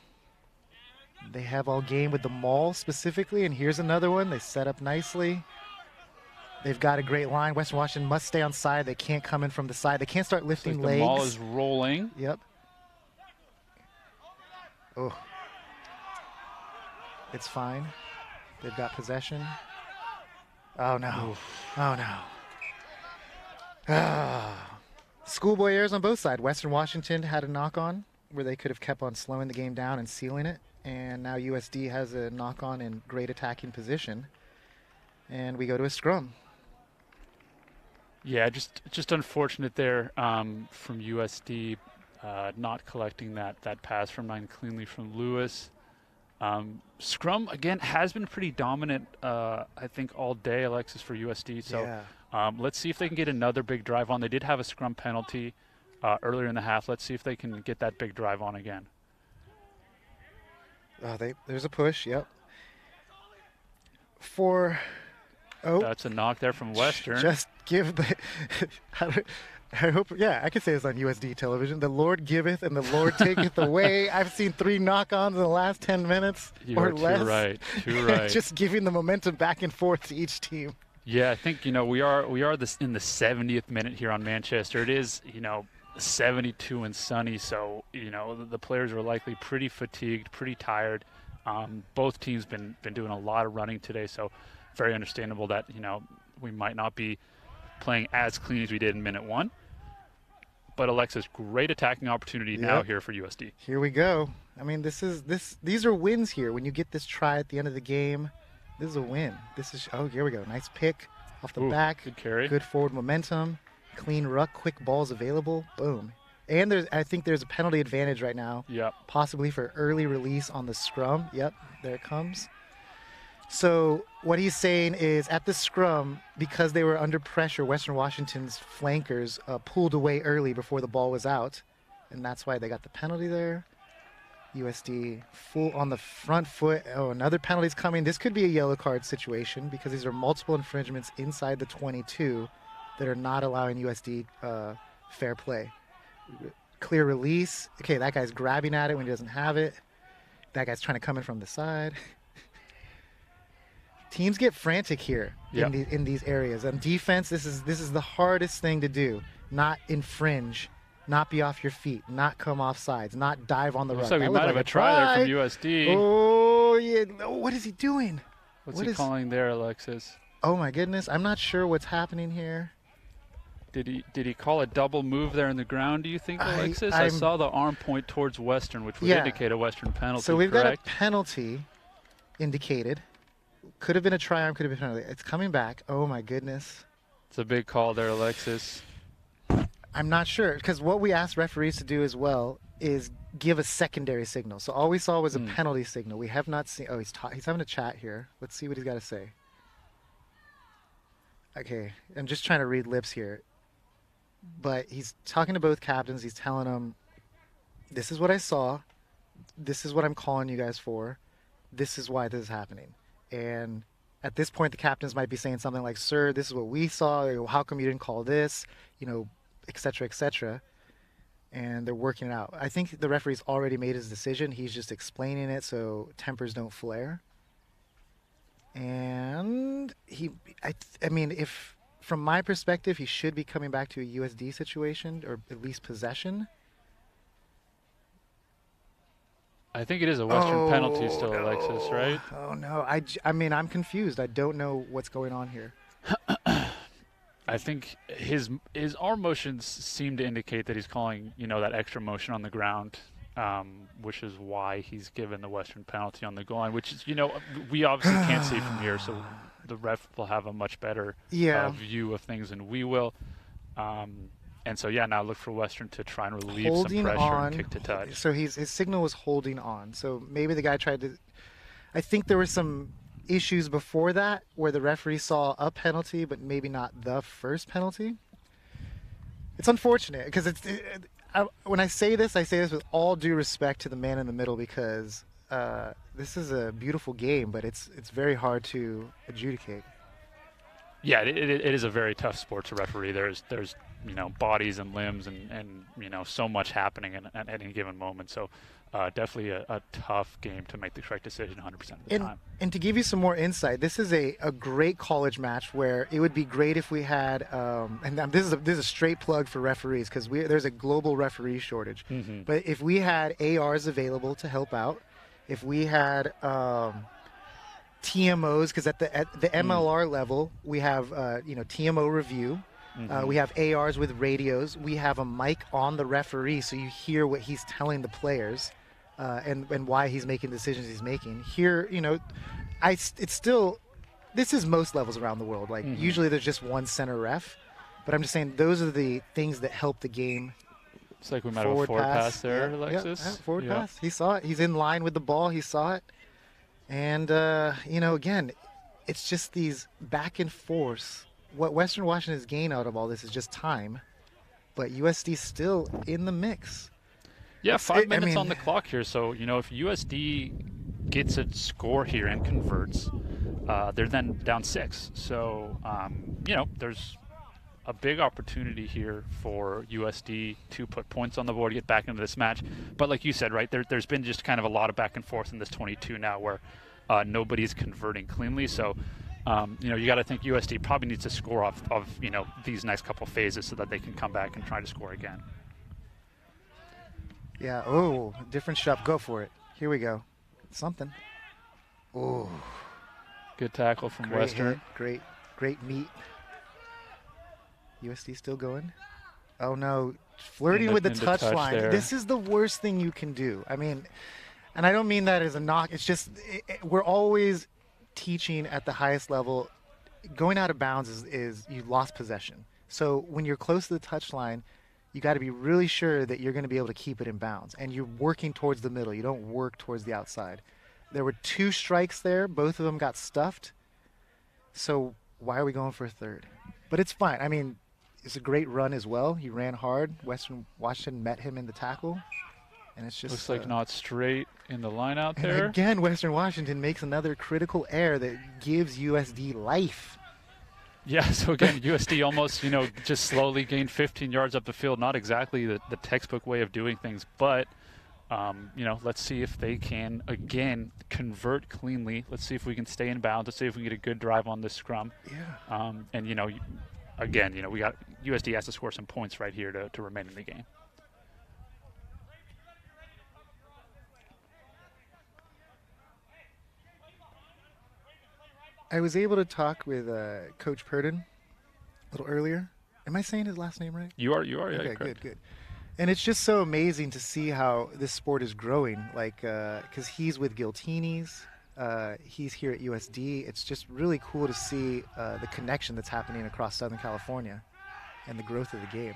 They have all game with the maul specifically, and here's another one. They set up nicely. They've got a great line. Western Washington must stay on side. They can't come in from the side. They can't start lifting legs. The maul is rolling. Yep. Oh. It's fine. They've got possession. Oh, no. Oof. Oh, no. Schoolboy errors on both sides. Western Washington had a knock-on where they could have kept on slowing the game down and sealing it. And now USD has a knock-on in great attacking position. And we go to a scrum. Yeah, just unfortunate there from USD not collecting that pass from 9 cleanly from Lewis. Scrum, again, has been pretty dominant, I think, all day, Alexis, for USD. So let's see if they can get another big drive on. They did have a scrum penalty earlier in the half. Let's see if they can get that big drive on again. There's a push, yep. That's a knock there from Western. Just give the I hope, I could say this on USD television. The Lord giveth and the Lord taketh away. I've seen 3 knock-ons in the last 10 minutes or less. Too right. Just giving the momentum back and forth to each team. Yeah, I think, we are in the 70th minute here on Manchester. It is, 72 and sunny, so, the players are likely pretty fatigued, pretty tired. Both teams been doing a lot of running today, so very understandable that, we might not be playing as clean as we did in minute 1. But Alexis, great attacking opportunity now here for USD. Here we go. I mean, these are wins here. When you get this try at the end of the game, this is a win. Here we go. Nice pick off the back. Good carry. Good forward momentum. Clean ruck, quick balls available. Boom. And I think there's a penalty advantage right now. Yep. Possibly for early release on the scrum. Yep, there it comes. So what he's saying is at the scrum, because they were under pressure, Western Washington's flankers pulled away early before the ball was out. And that's why they got the penalty there. USD full on the front foot. Oh, another penalty's coming. This could be a yellow card situation because these are multiple infringements inside the 22 that are not allowing USD fair play. Clear release. Okay, that guy's grabbing at it when he doesn't have it. That guy's trying to come in from the side. Teams get frantic here in these areas. On defense, this is the hardest thing to do. Not infringe, not be off your feet, not come off sides, not dive on the ruck. So we might have a try there from USD. Oh, yeah. What is he doing? What's he calling there, Alexis? Oh, my goodness. I'm not sure what's happening here. Did he call a double move there in the ground, do you think, Alexis? I saw the arm point towards Western, which would indicate a Western penalty, So we've correct? got a penalty indicated. Could have been a try-arm, could have been a penalty. It's coming back. Oh, my goodness. It's a big call there, Alexis. I'm not sure, because what we asked referees to do as well is give a secondary signal. So all we saw was a penalty signal. We have not seen... Oh, he's having a chat here. Let's see what he's got to say. Okay, I'm just trying to read lips here. But he's talking to both captains. He's telling them, this is what I saw. This is what I'm calling you guys for. This is why this is happening. And at this point, the captains might be saying something like, sir, this is what we saw. How come you didn't call this? Et cetera, et cetera. And they're working it out. I think the referee's already made his decision. He's just explaining it so tempers don't flare. And I mean, if from my perspective, he should be coming back to a USD situation, or at least possession. I think it is a Western penalty still, Alexis, right? Oh, no. I mean, I'm confused. I don't know what's going on here. I think his arm motions seem to indicate that he's calling, that extra motion on the ground, which is why he's given the Western penalty on the goal line, which is, we obviously can't see from here, so the ref will have a much better view of things than we will. And so, now look for Western to try and relieve Holding some pressure on. and kick to touch. So his signal was holding on. So maybe the guy tried to. I think there were some issues before that where the referee saw a penalty, but maybe not the first penalty. It's unfortunate because when I say this with all due respect to the man in the middle, because this is a beautiful game, but it's very hard to adjudicate. Yeah, it is a very tough sport to referee. There's bodies and limbs and so much happening at any given moment. So definitely a tough game to make the correct decision 100% of the time. And to give you some more insight, this is a great college match where it would be great if we had, and this is a straight plug for referees because there's a global referee shortage. Mm-hmm. But if we had ARs available to help out, if we had TMOs, because at the MLR level we have TMO review. Mm-hmm. We have ARs with radios. We have a mic on the referee, so you hear what he's telling the players, and why he's making decisions he's making. Here, it's still. This is most levels around the world. Like usually there's just one center ref, but I'm just saying those are the things that help the game. It's like we might have a forward pass there, Alexis. Yeah, forward pass. He saw it. He's in line with the ball. He saw it, and again, it's just these back and forth. What Western Washington's gain out of all this is just time, but USD's still in the mix. Yeah, 5 minutes on the clock here. So, if USD gets a score here and converts, they're then down 6. So, there's a big opportunity here for USD to put points on the board to get back into this match. But like you said, right, there's been just kind of a lot of back and forth in this 22 now where nobody's converting cleanly. So, you got to think USD probably needs to score off of, these next couple phases so that they can come back and try to score again. Yeah. Oh, different shot. Go for it. Here we go. Something. Oh. Good tackle from Western. Hit. Great meat. USD still going. Oh, no. Flirting with the touch line. This is the worst thing you can do. I mean, and I don't mean that as a knock. It's just we're always teaching at the highest level. Going out of bounds is you lost possession. So when you're close to the touch line, you got to be really sure that you're going to be able to keep it in bounds. And you're working towards the middle. You don't work towards the outside. There were 2 strikes there. Both of them got stuffed. So why are we going for a third? But it's fine. I mean, it's a great run as well. He ran hard. Western Washington met him in the tackle. And it's just looks like not straight in the line out there. And again, Western Washington makes another critical error that gives USD life. Yeah, so again, USD almost, just slowly gained 15 yards up the field. Not exactly the textbook way of doing things, but, let's see if they can, again, convert cleanly. Let's see if we can stay in bounds. Let's see if we can get a good drive on this scrum. Yeah. Again, we got USD has to score some points right here to remain in the game. I was able to talk with Coach Purdon a little earlier. Am I saying his last name right? You are. Okay, Yeah, good. And it's just so amazing to see how this sport is growing. Like, because he's with Giltini's, he's here at USD. It's just really cool to see the connection that's happening across Southern California and the growth of the game.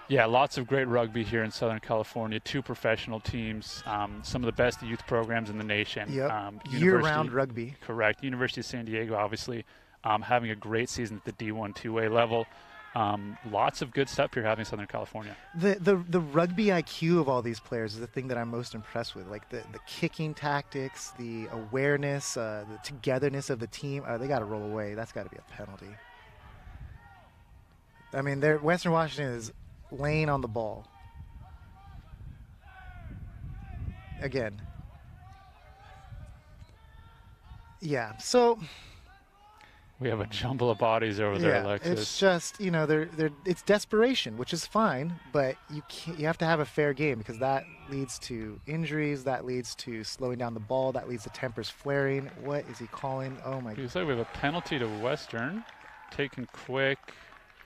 Yeah, lots of great rugby here in Southern California. 2 professional teams, some of the best youth programs in the nation. Yep. Year-round rugby. Correct. University of San Diego, obviously, having a great season at the D1 2A level. Lots of good stuff here having in Southern California. The rugby IQ of all these players is the thing that I'm most impressed with. Like the kicking tactics, the awareness, the togetherness of the team. They got to roll away. That's got to be a penalty. I mean, Western Washington is laying on the ball. Again. Yeah, so We have a jumble of bodies over there, Alexis. It's just, you know, it's desperation, which is fine, but you have to have a fair game because that leads to injuries, that leads to slowing down the ball, that leads to tempers flaring. What is he calling? Oh my God. Looks like we have a penalty to Western, taken quick.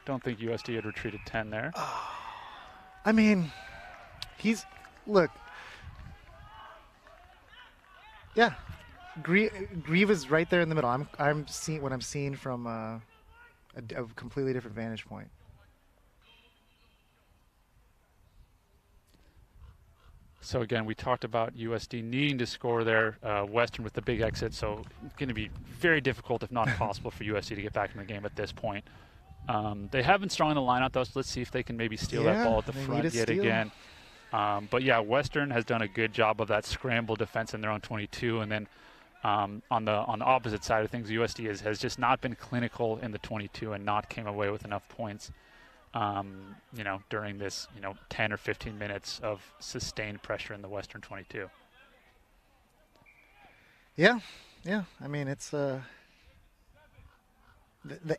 Don't think USD had retreated 10 there. I mean, look. Yeah. Grieve is right there in the middle. I'm seeing what I'm seeing from a completely different vantage point. So again, we talked about USD needing to score there. Western with the big exit, so it's going to be very difficult, if not impossible, for USD to get back in the game at this point. They have been strong in the lineout, though, so let's see if they can maybe steal that ball at the front yet again. But yeah, Western has done a good job of that scramble defense in their own 22, and then on the opposite side of things, USD has just not been clinical in the 22 and not came away with enough points, you know, during this 10 or 15 minutes of sustained pressure in the Western 22. Yeah. I mean, it's the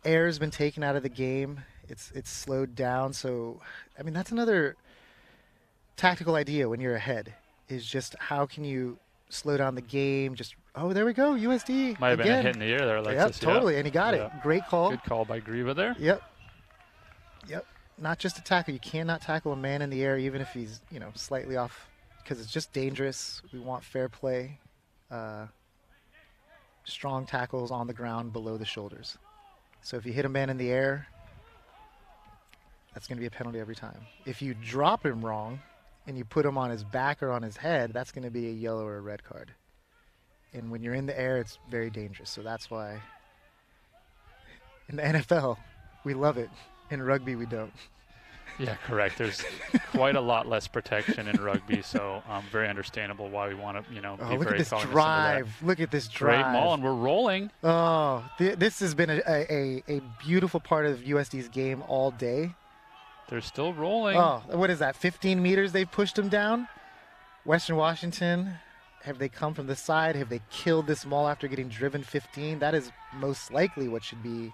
air has been taken out of the game. It's slowed down. So, I mean, that's another tactical idea when you're ahead is just how can you slow down the game? Just there we go, USD. Might have been a hit in the air there, Alexis. Yep, totally, and he got it. Great call. Good call by Grieva there. Yep. Not just a tackle. You cannot tackle a man in the air, even if he's slightly off, because it's just dangerous. We want fair play. Strong tackles on the ground below the shoulders. So if you hit a man in the air, that's going to be a penalty every time. If you drop him wrong and you put him on his back or on his head, that's going to be a yellow or a red card. And when you're in the air, it's very dangerous. So that's why in the NFL, we love it. In rugby, we don't. Yeah, correct. There's quite a lot less protection in rugby, so very understandable why we want to, be look very at this cognizant drive. of that. Look at this drive. Great maul, and we're rolling. Oh, this has been a beautiful part of USD's game all day. They're still rolling. Oh, what is that, 15 meters they've pushed him down? Western Washington, have they come from the side? Have they killed this maul after getting driven 15? That is most likely what should be.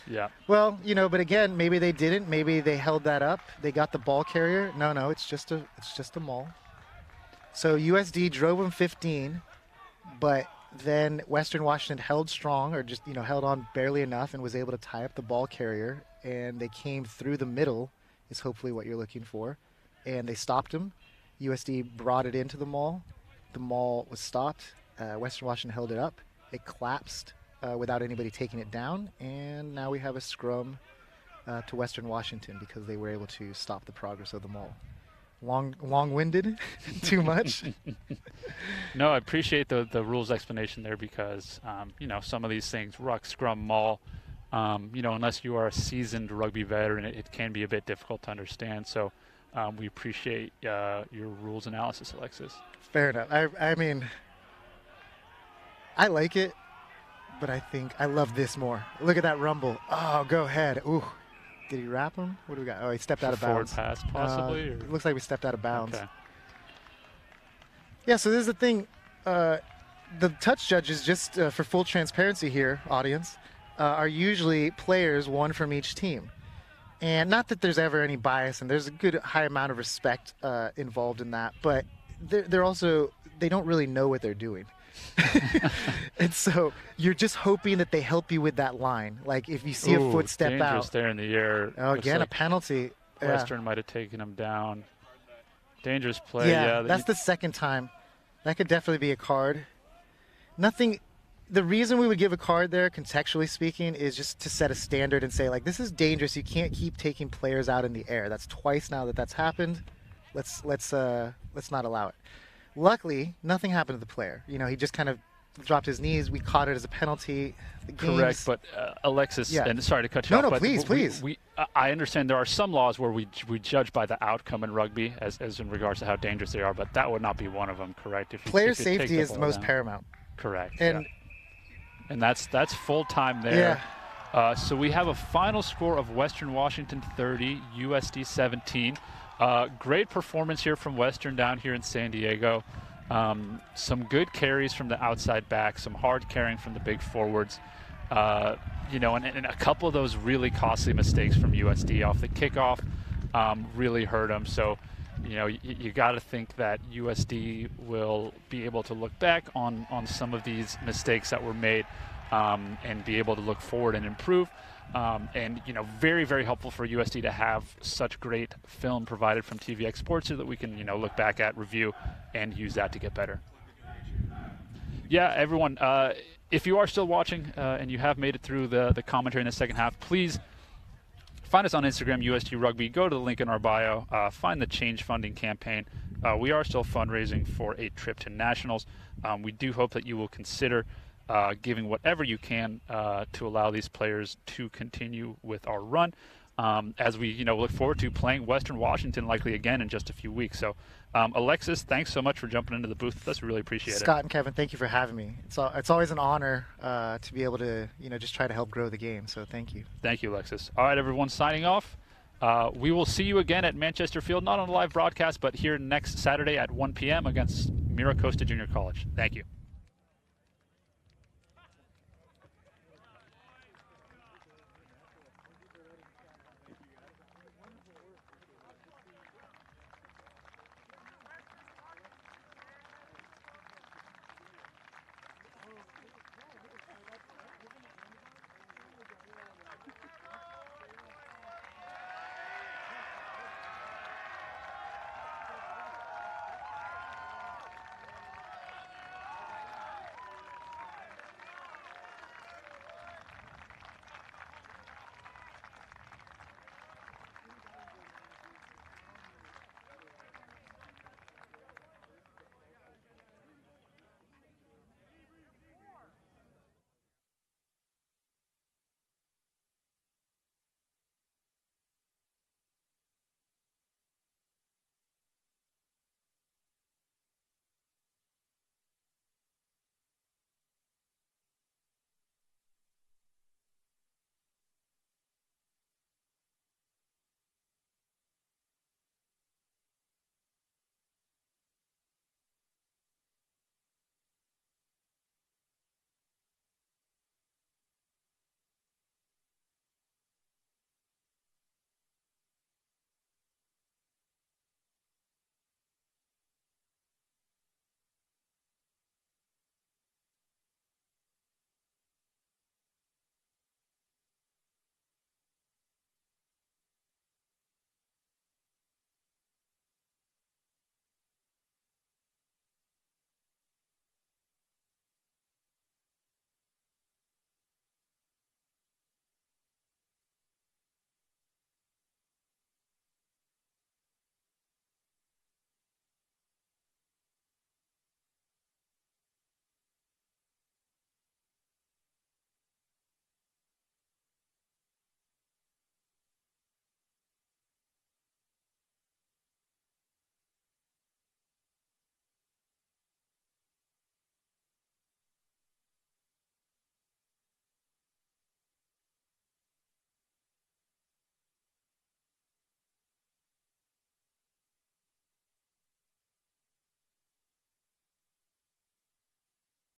Yeah. Well, but again, maybe they didn't. Maybe they held that up. They got the ball carrier. No, it's just a maul. So USD drove him 15, but then Western Washington held strong, or just held on barely enough, and was able to tie up the ball carrier. And they came through the middle, is hopefully what you're looking for, and they stopped him. USD brought it into the maul. The maul was stopped. Western Washington held it up. It collapsed. Without anybody taking it down, and now we have a scrum to Western Washington because they were able to stop the progress of the maul. Long-winded, too much. No, I appreciate the rules explanation there because some of these things, ruck, scrum, maul, unless you are a seasoned rugby veteran, it can be a bit difficult to understand. So we appreciate your rules analysis, Alexis. Fair enough. I mean, I like it. But I think I love this more. Look at that rumble. Oh, go ahead. Ooh. Did he wrap him? What do we got? Oh, he stepped out of bounds. Forward pass, possibly? It looks like we stepped out of bounds. Okay. Yeah, so this is the thing. The touch judges, just for full transparency here, audience, are usually players, one from each team. And not that there's ever any bias, and there's a good high amount of respect involved in that. But they're also, they don't really know what they're doing. And so you're just hoping that they help you with that line. Like if you see a foot step dangerous out. There in the air. Oh, again, like a penalty. Western might have taken him down. Dangerous play. Yeah, that's the second time. That could definitely be a card. Nothing. The reason we would give a card there, contextually speaking, is just to set a standard and say, like, this is dangerous. You can't keep taking players out in the air. That's twice now that's happened. Let's not allow it. Luckily, nothing happened to the player. He just kind of dropped his knees. We caught it as a penalty. Correct, but Alexis, and sorry to cut you off. No, but please. I understand there are some laws where we judge by the outcome in rugby as in regards to how dangerous they are, but that would not be one of them, correct? Player safety is the most paramount. Correct, and that's full time there. Yeah. So we have a final score of Western Washington 30, USD 17. Great performance here from Western down here in San Diego. Some good carries from the outside back, some hard carrying from the big forwards. You know, and a couple of those really costly mistakes from USD off the kickoff really hurt them. So, you know, you got to think that USD will be able to look back on some of these mistakes that were made and be able to look forward and improve. And, you know, very, very helpful for USD to have such great film provided from TVX Sports so that we can, you know, look back at, review, and use that to get better. Yeah, everyone, if you are still watching and you have made it through the commentary in the second half, please find us on Instagram, USD Rugby. Go to the link in our bio. Find the Change Funding campaign. We are still fundraising for a trip to Nationals. We do hope that you will consider giving whatever you can to allow these players to continue with our run as we, you know, look forward to playing Western Washington likely again in just a few weeks. So, Alexis, thanks so much for jumping into the booth with us. We really appreciate it. Scott and Kevin, thank you for having me. It's always an honor to be able to, you know, just try to help grow the game. So thank you. Thank you, Alexis. All right, everyone, signing off. We will see you again at Manchester Field, not on a live broadcast, but here next Saturday at 1 p.m. against Mira Costa Junior College. Thank you.